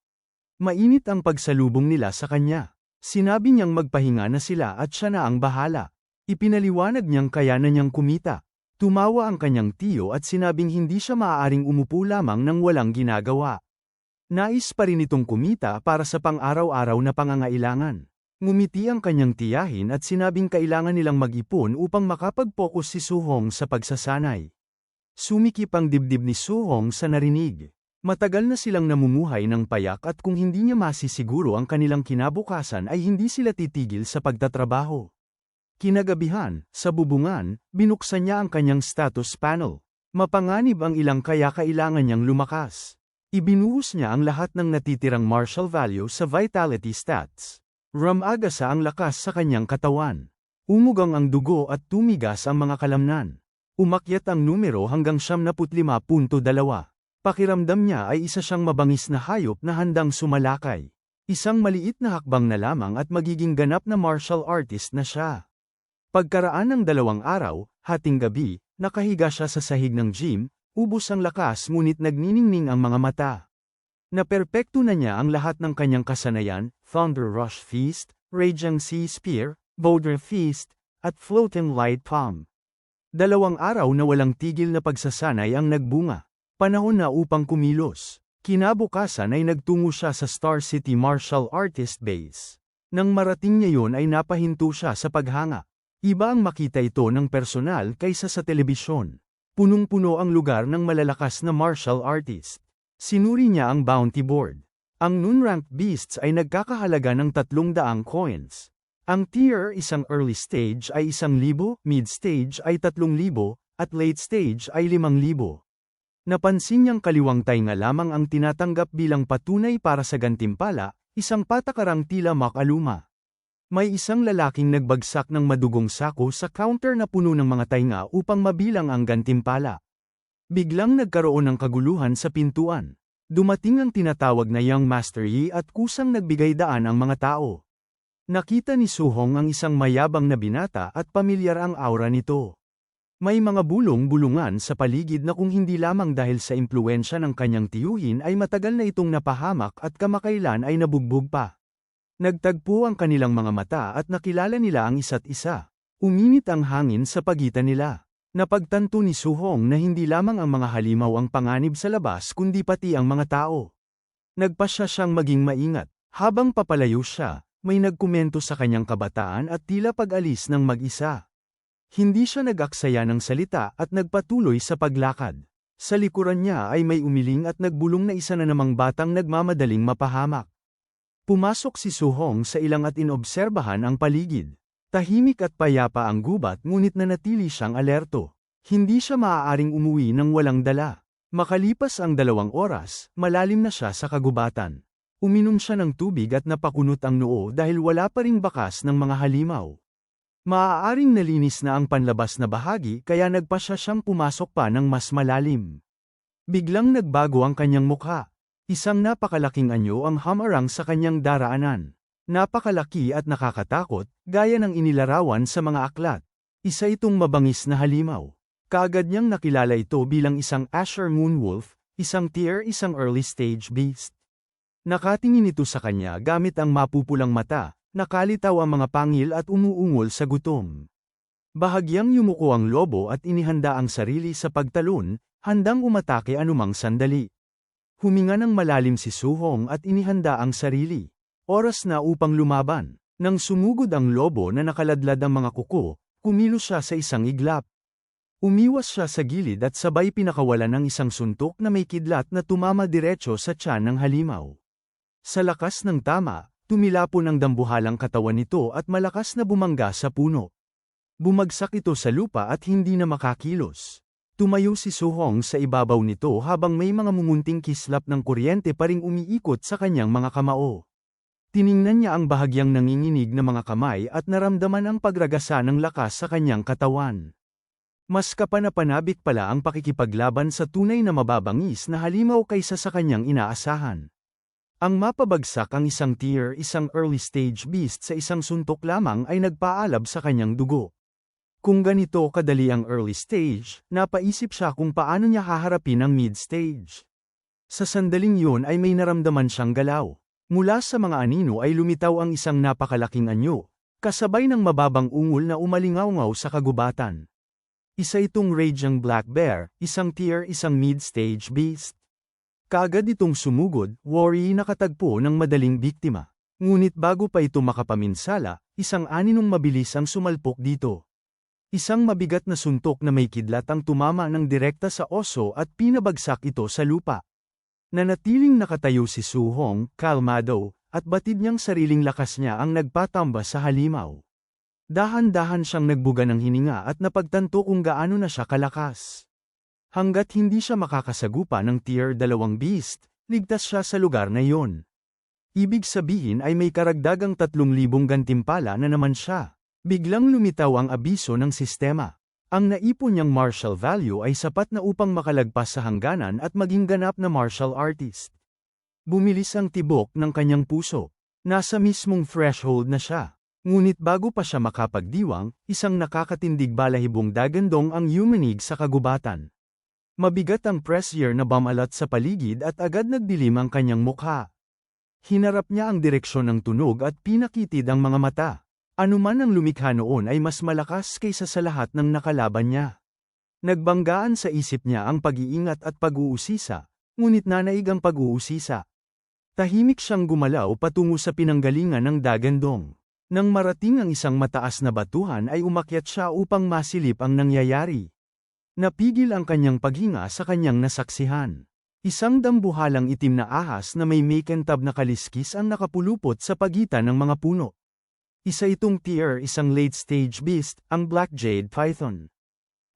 Mainit ang pagsalubong nila sa kanya. Sinabi niyang magpahinga na sila at siya na ang bahala. Ipinaliwanag niyang kaya na niyang kumita. Tumawa ang kanyang tiyo at sinabing hindi siya maaaring umupo lamang nang walang ginagawa. Nais pa rin itong kumita para sa pang-araw-araw na pangangailangan. Ngumiti ang kanyang tiyahin at sinabing kailangan nilang mag-ipon upang makapag-focus si Su Hong sa pagsasanay. Sumikip ang dibdib ni Su Hong sa narinig. Matagal na silang namumuhay ng payak at kung hindi niya masisiguro ang kanilang kinabukasan ay hindi sila titigil sa pagtatrabaho. Kinagabihan, sa bubungan, binuksan niya ang kanyang status panel. Mapanganib ang ilang kaya kailangan niyang lumakas. Ibinuhos niya ang lahat ng natitirang martial value sa vitality stats. Ramagasa ang lakas sa kanyang katawan. Umugang ang dugo at tumigas ang mga kalamnan. Umakyat ang numero hanggang 75.2. Pakiramdam niya ay isa siyang mabangis na hayop na handang sumalakay. Isang maliit na hakbang na lamang at magiging ganap na martial artist na siya. Pagkaraan ng 2 araw, hating gabi, nakahiga siya sa sahig ng gym, ubos ang lakas ngunit nagniningning ang mga mata. Naperpekto na niya ang lahat ng kanyang kasanayan, Thunder Rush Feast, Raging Sea Spear, Boulder Feast, at Floating Light Palm. 2 araw na walang tigil na pagsasanay ang nagbunga. Panahon na upang kumilos. Kinabukasan ay nagtungo siya sa Star City Martial Artist Base. Nang marating niya yon ay napahinto siya sa paghanga. Iba ang makita ito ng personal kaysa sa telebisyon. Punong-puno ang lugar ng malalakas na martial artist. Sinuri niya ang bounty board. Ang non-ranked beasts ay nagkakahalaga ng 300 coins. Ang tier isang early stage ay 1,000, mid stage ay 3,000, at late stage ay 5,000. Napansin niyang kaliwang tainga lamang ang tinatanggap bilang patunay para sa gantimpala, isang patakarang tila makaluma. May isang lalaking nagbagsak ng madugong sako sa counter na puno ng mga tainga upang mabilang ang gantimpala. Biglang nagkaroon ng kaguluhan sa pintuan. Dumating ang tinatawag na Young Master Yi at kusang nagbigay daan ang mga tao. Nakita ni Suhong ang isang mayabang na binata at pamilyar ang aura nito. May mga bulong-bulungan sa paligid na kung hindi lamang dahil sa impluwensya ng kanyang tiyuhin ay matagal na itong napahamak at kamakailan ay nabugbog pa. Nagtagpo ang kanilang mga mata at nakilala nila ang isa't isa. Uminit ang hangin sa pagitan nila. Napagtanto ni Suhong na hindi lamang ang mga halimaw ang panganib sa labas kundi pati ang mga tao. Nagpasya siyang maging maingat. Habang papalayo siya, may nagkomento sa kanyang kabataan at tila pag-alis ng mag-isa. Hindi siya nag-aksaya ng salita at nagpatuloy sa paglakad. Sa likuran niya ay may umiling at nagbulong na isa na namang batang nagmamadaling mapahamak. Pumasok si Suhong sa ilang at inobserbahan ang paligid. Tahimik at payapa ang gubat ngunit nanatili siyang alerto. Hindi siya maaaring umuwi ng walang dala. Makalipas ang 2 oras, malalim na siya sa kagubatan. Uminom siya ng tubig at napakunot ang noo dahil wala pa ring bakas ng mga halimaw. Maaaring nalinis na ang panlabas na bahagi kaya nagpasya siyang pumasok pa ng mas malalim. Biglang nagbago ang kanyang mukha. Isang napakalaking anyo ang hamarang sa kanyang daraanan. Napakalaki at nakakatakot, gaya ng inilarawan sa mga aklat. Isa itong mabangis na halimaw. Kaagad niyang nakilala ito bilang isang Asher Moonwolf, isang tier isang early stage beast. Nakatingin ito sa kanya gamit ang mapupulang mata, nakalitaw ang mga pangil at umuungol sa gutom. Bahagyang yumuko ang lobo at inihanda ang sarili sa pagtalon, handang umatake anumang sandali. Huminga ng malalim si Suhong at inihanda ang sarili. Oras na upang lumaban. Nang sumugod ang lobo na nakaladlad ang mga kuko, kumilos siya sa isang iglap. Umiwas siya sa gilid at sabay pinakawalan ng isang suntok na may kidlat na tumama diretso sa tiyan ng halimaw. Sa lakas ng tama, tumilapon ang dambuhalang katawan nito at malakas na bumangga sa puno. Bumagsak ito sa lupa at hindi na makakilos. Tumayo si Suhong sa ibabaw nito habang may mga mumunting kislap ng kuryente pa ring umiikot sa kanyang mga kamao. Tiningnan niya ang bahagyang nanginginig na mga kamay at naramdaman ang pagragasa ng lakas sa kanyang katawan. Mas kapanapanabik pala ang pakikipaglaban sa tunay na mababangis na halimaw kaysa sa kanyang inaasahan. Ang mapabagsak ang isang tier isang early stage beast sa isang suntok lamang ay nagpaalab sa kanyang dugo. Kung ganito kadali ang early stage, napaisip siya kung paano niya haharapin ang mid stage. Sa sandaling yun ay may naramdaman siyang galaw. Mula sa mga anino ay lumitaw ang isang napakalaking anyo, kasabay ng mababang ungol na umalingaw-ngaw sa kagubatan. Isa itong Raging Black Bear, isang tier isang mid stage beast. Kaagad itong sumugod, worry nakatagpo ng madaling biktima. Ngunit bago pa ito makapaminsala, isang aninong mabilis ang sumalpok dito. Isang mabigat na suntok na may kidlat ang tumama ng direkta sa oso at pinabagsak ito sa lupa. Nanatiling nakatayo si Suhong, kalmado, at batid niyang sariling lakas niya ang nagpatamba sa halimaw. Dahan-dahan siyang nagbuga ng hininga at napagtanto kung gaano na siya kalakas. Hanggat hindi siya makakasagupa ng tier 2 beast, ligtas siya sa lugar na iyon. Ibig sabihin ay may karagdagang 3,000 gantimpala na naman siya. Biglang lumitaw ang abiso ng sistema. Ang naipon niyang martial value ay sapat na upang makalagpas sa hangganan at maging ganap na martial artist. Bumilis ang tibok ng kanyang puso. Nasa mismong threshold na siya. Ngunit bago pa siya makapagdiwang, isang nakakatindig balahibong dagandong ang yumanig sa kagubatan. Mabigat ang pressure na bumalat sa paligid at agad nagdilim ang kanyang mukha. Hinarap niya ang direksyon ng tunog at pinakitid ang mga mata. Anuman ang lumikha noon ay mas malakas kaysa sa lahat ng nakalaban niya. Nagbanggaan sa isip niya ang pag-iingat at pag-uusisa, ngunit nanaig ang pag-uusisa. Tahimik siyang gumalaw patungo sa pinanggalingan ng dagandong. Nang marating ang isang mataas na batuhan ay umakyat siya upang masilip ang nangyayari. Napigil ang kanyang paghinga sa kanyang nasaksihan. Isang dambuhalang itim na ahas na may makentab na kaliskis ang nakapulupot sa pagitan ng mga puno. Isa itong isang late-stage beast, ang Black Jade Python.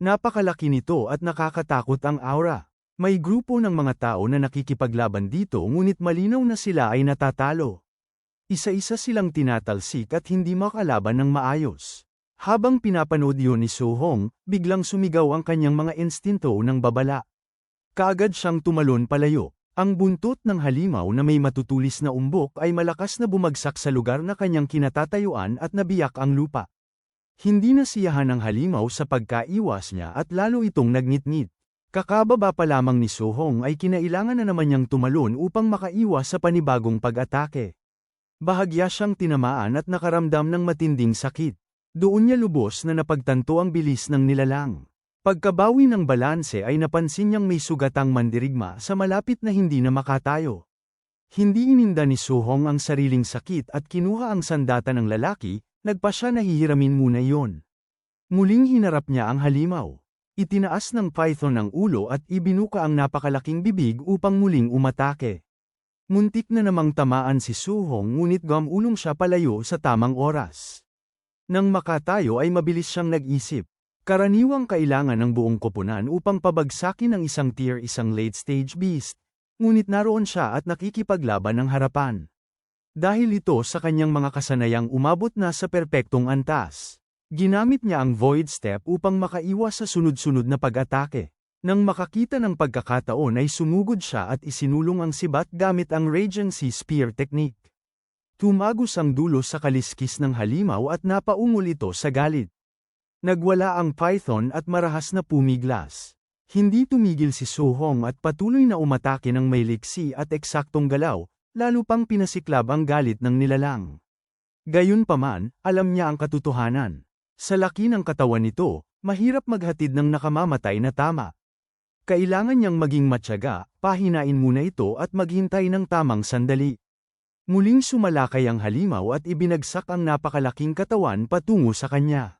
Napakalaki nito at nakakatakot ang aura. May grupo ng mga tao na nakikipaglaban dito ngunit malinaw na sila ay natatalo. Isa-isa silang tinatalsik at hindi makalaban ng maayos. Habang pinapanood yun ni Su-hong, biglang sumigaw ang kanyang mga instinto ng babala. Kaagad siyang tumalon palayo. Ang buntot ng halimaw na may matutulis na umbok ay malakas na bumagsak sa lugar na kanyang kinatatayuan at nabiyak ang lupa. Hindi nasiyahan ang halimaw sa pagkaiwas niya at lalo itong nagnitngit. Kakababa pa lamang ni Su-hong ay kinailangan na naman niyang tumalon upang makaiwas sa panibagong pag-atake. Bahagya siyang tinamaan at nakaramdam ng matinding sakit. Doon niya lubos na napagtanto ang bilis ng nilalang. Pagkabawi ng balanse ay napansin niyang may sugatang mandirigma sa malapit na hindi na makatayo. Hindi ininda ni Su-hong ang sariling sakit at kinuha ang sandata ng lalaki, nagpa siya na hihiramin muna iyon. Muling hinarap niya ang halimaw. Itinaas ng python ang ulo at ibinuka ang napakalaking bibig upang muling umatake. Muntik na namang tamaan si Su-hong ngunit gumulong siya palayo sa tamang oras. Nang makatayo ay mabilis siyang nag-isip. Karaniwang kailangan ng buong koponan upang pabagsakin ang isang isang late-stage beast, ngunit naroon siya at nakikipaglaban ng harapan. Dahil ito sa kanyang mga kasanayang umabot na sa perpektong antas. Ginamit niya ang Void Step upang makaiwas sa sunod-sunod na pag-atake. Nang makakita ng pagkakataon ay sumugod siya at isinulong ang sibat gamit ang Regency Spear Technique. Tumagos ang dulo sa kaliskis ng halimaw at napaungol ito sa galit. Nagwala ang python at marahas na pumiglas. Hindi tumigil si Su-hong at patuloy na umatake ng may liksi at eksaktong galaw, lalo pang pinasiklab ang galit ng nilalang. Gayunpaman, alam niya ang katotohanan. Sa laki ng katawan nito, mahirap maghatid ng nakamamatay na tama. Kailangan niyang maging matyaga, pahinain muna ito at maghintay ng tamang sandali. Muling sumalakay ang halimaw at ibinagsak ang napakalaking katawan patungo sa kanya.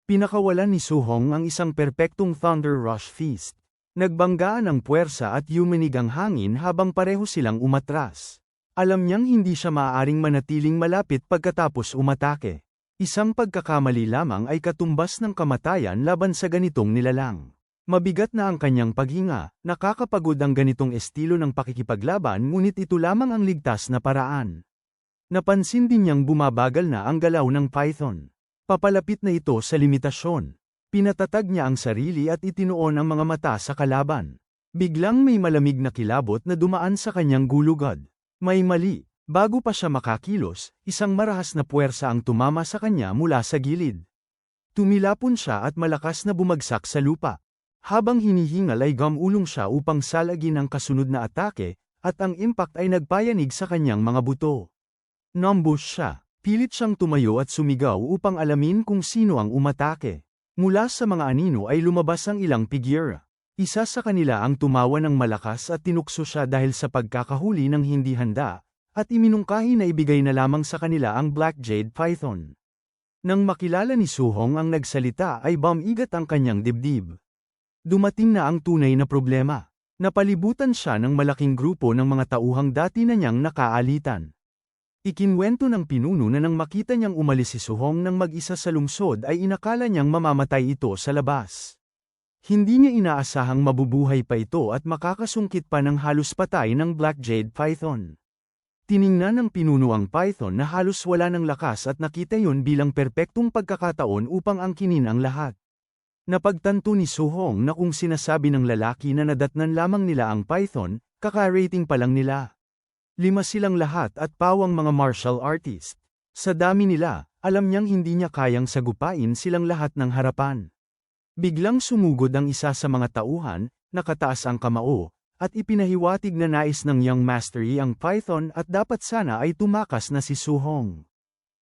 Pinakawalan ni Su-hong ang isang perpektong Thunder Rush Feast. Nagbanggaan ang puwersa at yumanig ang hangin habang pareho silang umatras. Alam niyang hindi siya maaaring manatiling malapit pagkatapos umatake. Isang pagkakamali lamang ay katumbas ng kamatayan laban sa ganitong nilalang. Mabigat na ang kanyang paghinga, nakakapagod ang ganitong estilo ng pakikipaglaban ngunit ito lamang ang ligtas na paraan. Napansin din niyang bumabagal na ang galaw ng python. Papalapit na ito sa limitasyon. Pinatatag niya ang sarili at itinuon ang mga mata sa kalaban. Biglang may malamig na kilabot na dumaan sa kanyang gulugad. May mali. Bago pa siya makakilos, isang marahas na puwersa ang tumama sa kanya mula sa gilid. Tumilapon siya at malakas na bumagsak sa lupa. Habang hinihingal ay gumulong siya upang salagin ang kasunod na atake, at ang impact ay nagpayanig sa kanyang mga buto. Nambush siya. Pilit siyang tumayo at sumigaw upang alamin kung sino ang umatake. Mula sa mga anino ay lumabas ang ilang figura. Isa sa kanila ang tumawa ng malakas at tinukso siya dahil sa pagkakahuli ng hindi handa, at iminungkahi na ibigay na lamang sa kanila ang Black Jade Python. Nang makilala ni Su-hong ang nagsalita ay bumigat ang kanyang dibdib. Dumating na ang tunay na problema. Napalibutan siya ng malaking grupo ng mga tauhang dati na niyang nakaalitan. Ikinwento ng pinuno na nang makita niyang umalis si Su-hong nang mag-isa sa lungsod ay inakala niyang mamamatay ito sa labas. Hindi niya inaasahang mabubuhay pa ito at makakasungkit pa ng halos patay ng Black Jade Python. Tiningnan ng pinuno ang python na halos wala ng lakas at nakita yun bilang perpektong pagkakataon upang angkinin ang lahat. Napagtanto ni Su-hong na kung sinasabi ng lalaki na nadatnan lamang nila ang python, kaka-rating pa lang nila. 5 silang lahat at pawang mga martial artist. Sa dami nila, alam niyang hindi niya kayang sagupain silang lahat ng harapan. Biglang sumugod ang isa sa mga tauhan, nakataas ang kamao, at ipinahiwatig na nais ng Young Mastery ang Python at dapat sana ay tumakas na si Su-hong.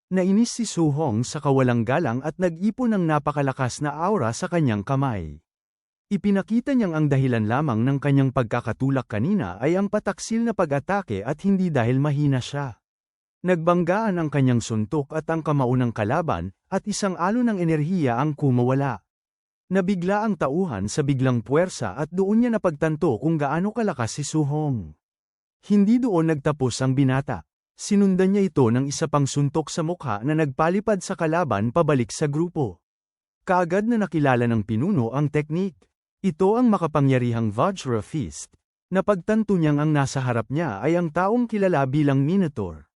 Nainis si Su-hong sa kawalang galang at nag-ipon ng napakalakas na aura sa kanyang kamay. Ipinakita niyang ang dahilan lamang ng kanyang pagkakatulak kanina ay ang pataksil na pag-atake at hindi dahil mahina siya. Nagbanggaan ang kanyang suntok at ang kamao ng kalaban, at isang alon ng enerhiya ang kumawala. Nabigla ang tauhan sa biglang puwersa at doon niya napagtanto kung gaano kalakas si Su-hong. Hindi doon nagtapos ang binata. Sinundan niya ito ng isa pang suntok sa mukha na nagpalipad sa kalaban pabalik sa grupo. Kaagad na nakilala ng pinuno ang teknik. Ito ang makapangyarihang Vajra Fist. Napagtanto niyang ang nasa harap niya ay ang taong kilala bilang Minotaur.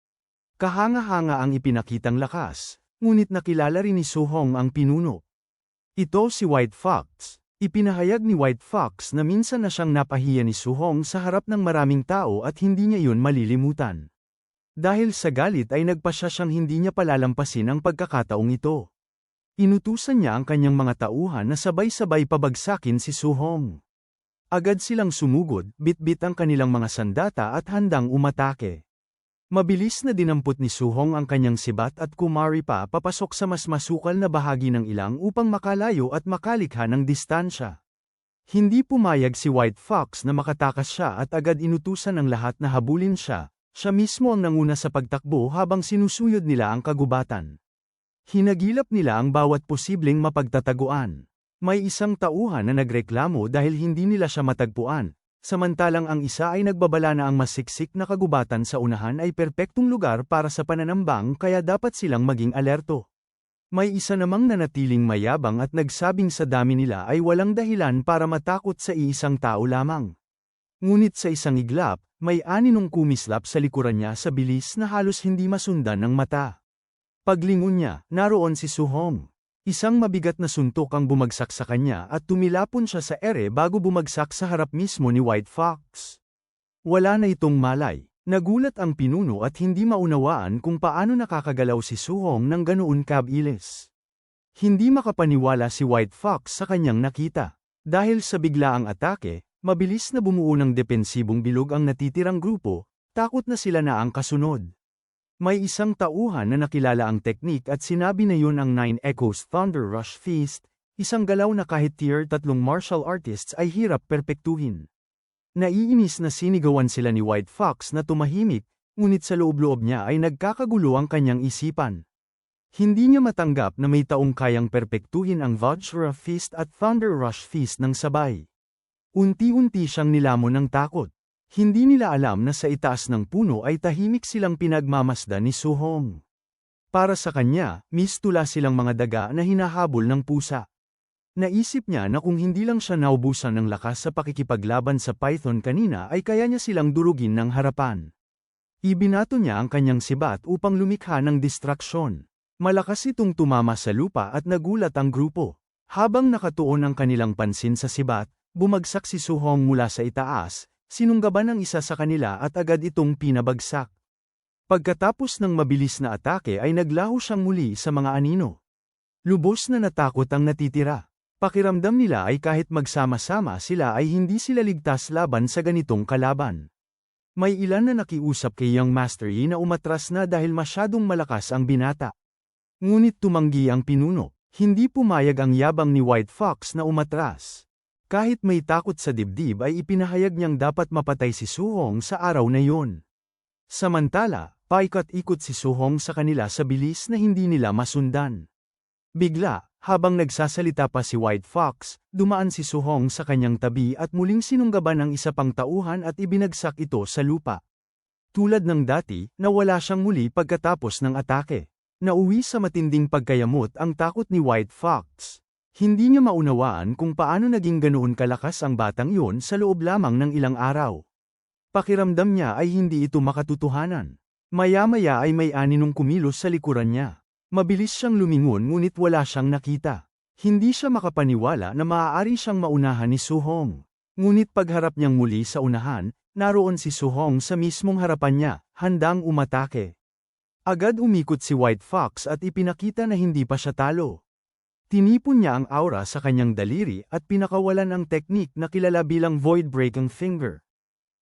Kahanga-hanga ang ipinakitang lakas, ngunit nakilala rin ni Su-hong ang pinuno. Ito si White Fox. Ipinahayag ni White Fox na minsan na siyang napahiya ni Su-hong sa harap ng maraming tao at hindi niya yun malilimutan. Dahil sa galit ay nagpasya siyang hindi niya palalampasin ang pagkakataong ito. Inutusan niya ang kanyang mga tauhan na sabay-sabay pabagsakin si Su-hong. Agad silang sumugod, bit-bit ang kanilang mga sandata at handang umatake. Mabilis na dinampot ni Su-hong ang kanyang sibat at kumari pa papasok sa mas masukal na bahagi ng ilang upang makalayo at makalikha ng distansya. Hindi pumayag si White Fox na makatakas siya at agad inutusan ng lahat na habulin siya. Siya mismo ang nanguna sa pagtakbo habang sinusuyod nila ang kagubatan. Hinagilap nila ang bawat posibleng mapagtataguan. May isang tauhan na nagreklamo dahil hindi nila siya matagpuan, samantalang ang isa ay nagbabala na ang masiksik na kagubatan sa unahan ay perpektong lugar para sa pananambang kaya dapat silang maging alerto. May isa namang nanatiling mayabang at nagsabing sa dami nila ay walang dahilan para matakot sa iisang tao lamang. Ngunit sa isang iglap, may aninong kumislap sa likuran niya sa bilis na halos hindi masundan ng mata. Paglingon niya, naroon si Su-hong. Isang mabigat na suntok ang bumagsak sa kanya at tumilapon siya sa ere bago bumagsak sa harap mismo ni White Fox. Wala na itong malay. Nagulat ang pinuno at hindi maunawaan kung paano nakakagalaw si Su-hong ng ganoon kabilis. Hindi makapaniwala si White Fox sa kanyang nakita. Dahil sa biglaang atake, mabilis na bumuo ng depensibong bilog ang natitirang grupo, takot na sila na ang kasunod. May isang tauhan na nakilala ang teknik at sinabi na yun ang Nine Echoes Thunder Rush Feast, isang galaw na kahit tier 3 martial artists ay hirap perpektuhin. Naiinis na sinigawan sila ni White Fox na tumahimik, ngunit sa loob-loob niya ay nagkakagulo ang kanyang isipan. Hindi niya matanggap na may taong kayang perpektuhin ang Vajra Fist at Thunder Rush Feast ng sabay. Unti-unti siyang nilamon ng takot. Hindi nila alam na sa itaas ng puno ay tahimik silang pinagmamasdan ni Su-hong. Para sa kanya, mistula silang mga daga na hinahabol ng pusa. Naisip niya na kung hindi lang siya naubusan ng lakas sa pakikipaglaban sa Python kanina ay kaya niya silang durugin ng harapan. Ibinato niya ang kanyang sibat upang lumikha ng distraksyon. Malakas itong tumama sa lupa at nagulat ang grupo. Habang nakatuon ang kanilang pansin sa sibat, bumagsak si Su-hong mula sa itaas, sinunggaban ng isa sa kanila at agad itong pinabagsak. Pagkatapos ng mabilis na atake ay naglaho siyang muli sa mga anino. Lubos na natakot ang natitira. Pakiramdam nila ay kahit magsama-sama sila ay hindi sila ligtas laban sa ganitong kalaban. May ilan na nakiusap kay Young Mastery na umatras na dahil masyadong malakas ang binata. Ngunit tumanggi ang pinuno. Hindi pumayag ang yabang ni White Fox na umatras. Kahit may takot sa dibdib ay ipinahayag niyang dapat mapatay si Su-hong sa araw na yun. Samantala, paikot-ikot si Su-hong sa kanila sa bilis na hindi nila masundan. Bigla, habang nagsasalita pa si White Fox, dumaan si Su-hong sa kanyang tabi at muling sinunggaban ang isa pang tauhan at ibinagsak ito sa lupa. Tulad ng dati, nawala siyang muli pagkatapos ng atake. Nauwi sa matinding pagkayamot ang takot ni White Fox. Hindi niya maunawaan kung paano naging ganoon kalakas ang batang iyon sa loob lamang ng ilang araw. Pakiramdam niya ay hindi ito makatotohanan. Maya-maya ay may aninong kumilos sa likuran niya. Mabilis siyang lumingon ngunit wala siyang nakita. Hindi siya makapaniwala na maaari siyang maunahan ni Su-hong. Ngunit pagharap niyang muli sa unahan, naroon si Su-hong sa mismong harapan niya, handang umatake. Agad umikot si White Fox at ipinakita na hindi pa siya talo. Tinipon niya ang aura sa kanyang daliri at pinakawalan ang teknik na kilala bilang Void Breaking Finger.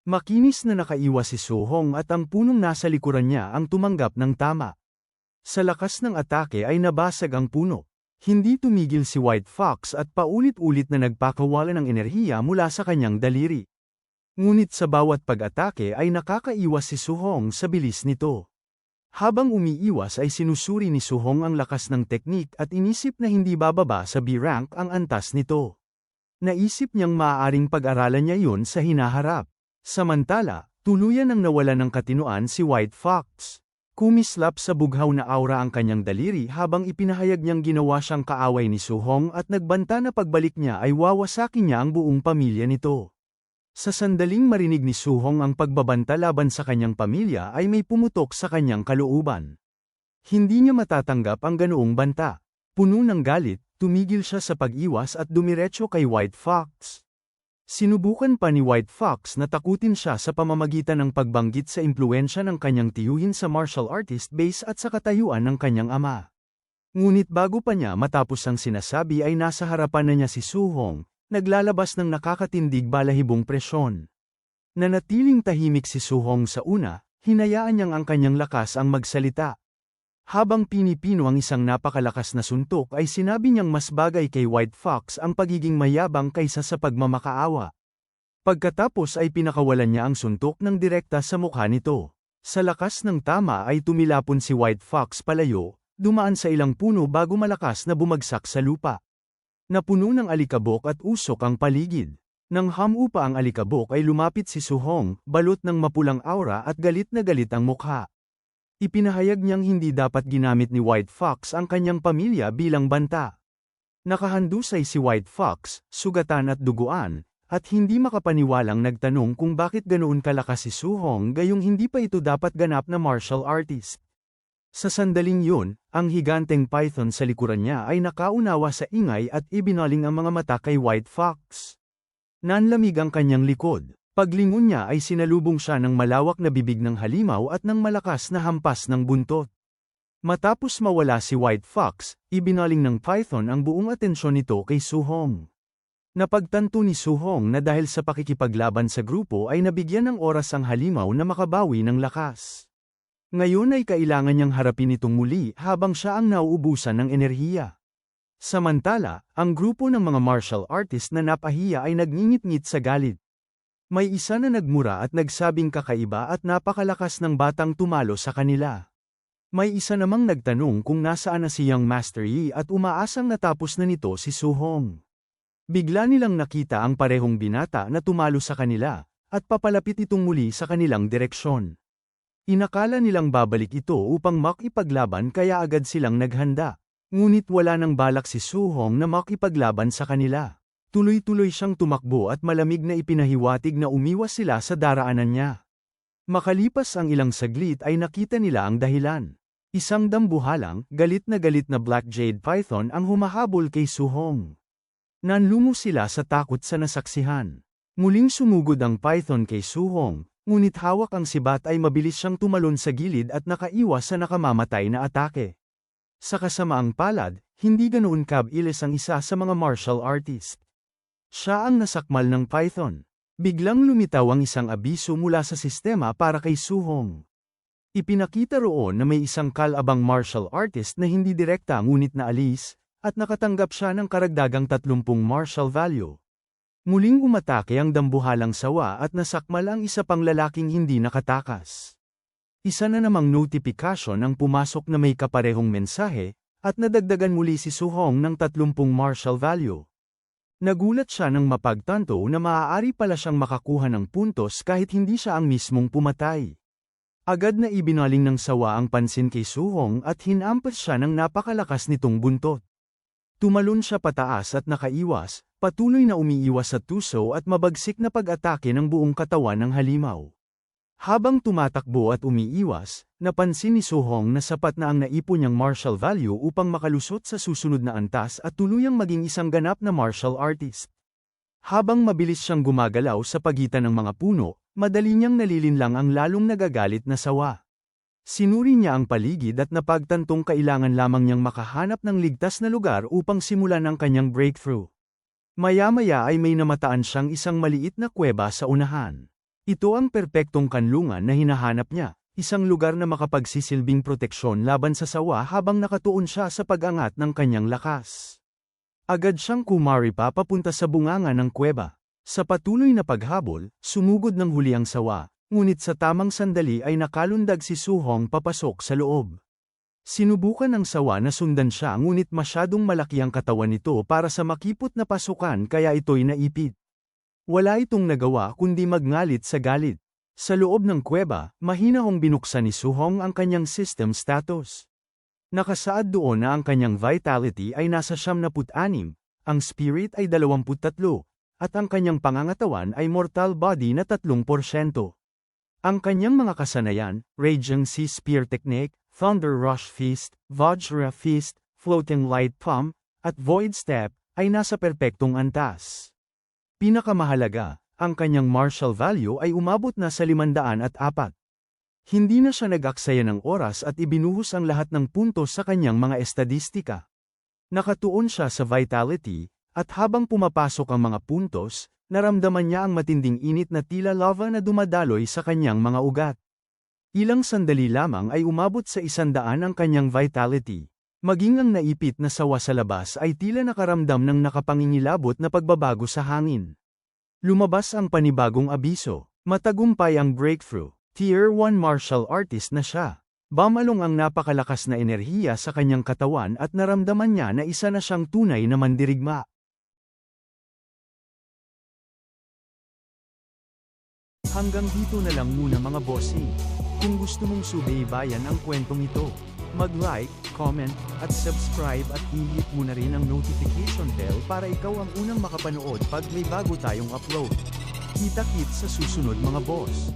Makinis na nakaiwas si Su Hong at ang punong nasa likuran niya ang tumanggap ng tama. Sa lakas ng atake ay nabasag ang puno. Hindi tumigil si White Fox at paulit-ulit na nagpakawalan ng enerhiya mula sa kanyang daliri. Ngunit sa bawat pag-atake ay nakakaiwas si Su Hong sa bilis nito. Habang umiiwas ay sinusuri ni Su Hong ang lakas ng teknik at inisip na hindi bababa sa B-rank ang antas nito. Naisip niyang maaaring pag-aralan niya yun sa hinaharap. Samantala, tuluyan ang nawala ng katinoan si White Fox. Kumislap sa bughaw na aura ang kanyang daliri habang ipinahayag niyang ginawa siyang kaaway ni Su Hong at nagbanta na pagbalik niya ay wawasakin niya ang buong pamilya nito. Sa sandaling marinig ni Su Hong ang pagbabanta laban sa kanyang pamilya ay may pumutok sa kanyang kalooban. Hindi niya matatanggap ang ganoong banta. Puno ng galit, tumigil siya sa pag-iwas at dumiretso kay White Fox. Sinubukan pa ni White Fox na takutin siya sa pamamagitan ng pagbanggit sa impluwensya ng kanyang tiyuhin sa martial artist base at sa katayuan ng kanyang ama. Ngunit bago pa niya matapos ang sinasabi ay nasa harapan na niya si Su Hong, naglalabas ng nakakatindig balahibong presyon. Nanatiling tahimik si Su Hong sa una, hinayaan niyang ang kanyang lakas ang magsalita. Habang pinipino ang isang napakalakas na suntok ay sinabi niyang mas bagay kay White Fox ang pagiging mayabang kaysa sa pagmamakaawa. Pagkatapos ay pinakawalan niya ang suntok ng direkta sa mukha nito. Sa lakas ng tama ay tumilapon si White Fox palayo, dumaan sa ilang puno bago malakas na bumagsak sa lupa. Napuno ng alikabok at usok ang paligid. Nang hamupa ang alikabok ay lumapit si Su Hong, balot ng mapulang aura at galit na galit ang mukha. Ipinahayag niyang hindi dapat ginamit ni White Fox ang kanyang pamilya bilang banta. Nakahandusay si White Fox, sugatan at duguan, at hindi makapaniwalang nagtanong kung bakit ganoon kalakas si Su Hong gayong hindi pa ito dapat ganap na martial artist. Sa sandaling yun, ang higanteng python sa likuran niya ay nakaunawa sa ingay at ibinaling ang mga mata kay White Fox. Nanlamig ang kanyang likod. Paglingon niya ay sinalubong siya ng malawak na bibig ng halimaw at ng malakas na hampas ng buntot. Matapos mawala si White Fox, ibinaling ng python ang buong atensyon nito kay Su Hong. Napagtanto ni Su Hong na dahil sa pakikipaglaban sa grupo ay nabigyan ng oras ang halimaw na makabawi ng lakas. Ngayon ay kailangan niyang harapin itong muli habang siya ang nauubusan ng enerhiya. Samantala, ang grupo ng mga martial artist na napahiya ay nagngingit-ngit sa galit. May isa na nagmura at nagsabing kakaiba at napakalakas ng batang tumalo sa kanila. May isa namang nagtanong kung nasaan na si Young Master Yi at umaasang natapos na nito si Su Hong. Bigla nilang nakita ang parehong binata na tumalo sa kanila, at papalapit itong muli sa kanilang direksyon. Inakala nilang babalik ito upang makipaglaban kaya agad silang naghanda. Ngunit wala nang balak si Su Hong na makipaglaban sa kanila. Tuloy-tuloy siyang tumakbo at malamig na ipinahiwatig na umiwas sila sa daraanan niya. Makalipas ang ilang saglit ay nakita nila ang dahilan. Isang dambuhalang, galit na Black Jade Python ang humahabol kay Su Hong. Nanlungo sila sa takot sa nasaksihan. Muling sumugod ang Python kay Su Hong. Ngunit hawak ang sibat ay mabilis siyang tumalon sa gilid at nakaiwas sa nakamamatay na atake. Sa kasamaang palad, hindi ganoon kabilis ang isa sa mga martial artist. Siya ang nasakmal ng python. Biglang lumitaw ang isang abiso mula sa sistema para kay Su Hong. Ipinakita roon na may isang kalabang martial artist na hindi direkta ngunit naalis, at nakatanggap siya ng karagdagang 30 martial value. Muling umatake ang dambuhalang sawa at nasakmal ang isa pang lalaking hindi nakatakas. Isa na namang notification ang pumasok na may kaparehong mensahe, at nadagdagan muli si Su Hong ng 30 martial value. Nagulat siya nang mapagtanto na maaari pala siyang makakuha ng puntos kahit hindi siya ang mismong pumatay. Agad na ibinaling ng sawa ang pansin kay Su Hong at hinampas siya ng napakalakas nitong buntot. Tumalon siya pataas at nakaiwas, patuloy na umiiwas sa tuso at mabagsik na pag-atake ng buong katawan ng halimaw. Habang tumatakbo at umiiwas, napansin ni Su Hong na sapat na ang naipon niyang martial value upang makalusot sa susunod na antas at tuluyang maging isang ganap na martial artist. Habang mabilis siyang gumagalaw sa pagitan ng mga puno, madali niyang nalilinlang ang lalong nagagalit na sawa. Sinuri niya ang paligid at napagtantong kailangan lamang niyang makahanap ng ligtas na lugar upang simulan ang kanyang breakthrough. Maya-maya ay may namataan siyang isang maliit na kuweba sa unahan. Ito ang perpektong kanlungan na hinahanap niya, isang lugar na makapagsisilbing proteksyon laban sa sawa habang nakatuon siya sa pag-angat ng kanyang lakas. Agad siyang kumari pa papunta sa bunganga ng kuweba. Sa patuloy na paghabol, sumugod ng huli ang sawa, ngunit sa tamang sandali ay nakalundag si Su-hong papasok sa loob. Sinubukan ng sawa na sundan siya ngunit masyadong malaki ang katawan nito para sa makipot na pasukan kaya ito'y naipit. Wala itong nagawa kundi magngalit sa galit. Sa loob ng kuweba, mahinahong binuksan ni Su-hong ang kanyang system status. Nakasaad doon na ang kanyang vitality ay nasa 76, ang spirit ay 23, at ang kanyang pangangatawan ay mortal body na 3%. Ang kanyang mga kasanayan, Raging Sea Spear Technique, Thunder Rush Fist, Vajra Fist, Floating Light Palm, at Void Step, ay nasa perpektong antas. Pinakamahalaga, ang kanyang martial value ay umabot na sa 504. Hindi na siya nag-aksaya ng oras at ibinuhos ang lahat ng puntos sa kanyang mga estadistika. Nakatuon siya sa vitality, at habang pumapasok ang mga puntos, naramdaman niya ang matinding init na tila lava na dumadaloy sa kanyang mga ugat. Ilang sandali lamang ay umabot sa 100 ang kanyang vitality. Maging ang naipit na sawa sa labas ay tila nakaramdam ng nakapangingilabot na pagbabago sa hangin. Lumabas ang panibagong abiso. Matagumpay ang breakthrough. Tier 1 martial artist na siya. Bumalong ang napakalakas na enerhiya sa kanyang katawan at naramdaman niya na isa na siyang tunay na mandirigma. Hanggang dito na lang muna mga bossing. Kung gusto mong subaybayan ang kwentong ito, mag-like, comment, at subscribe at i-hit mo na rin ang notification bell para ikaw ang unang makapanood pag may bago tayong upload. Kita-kits sa susunod mga boss.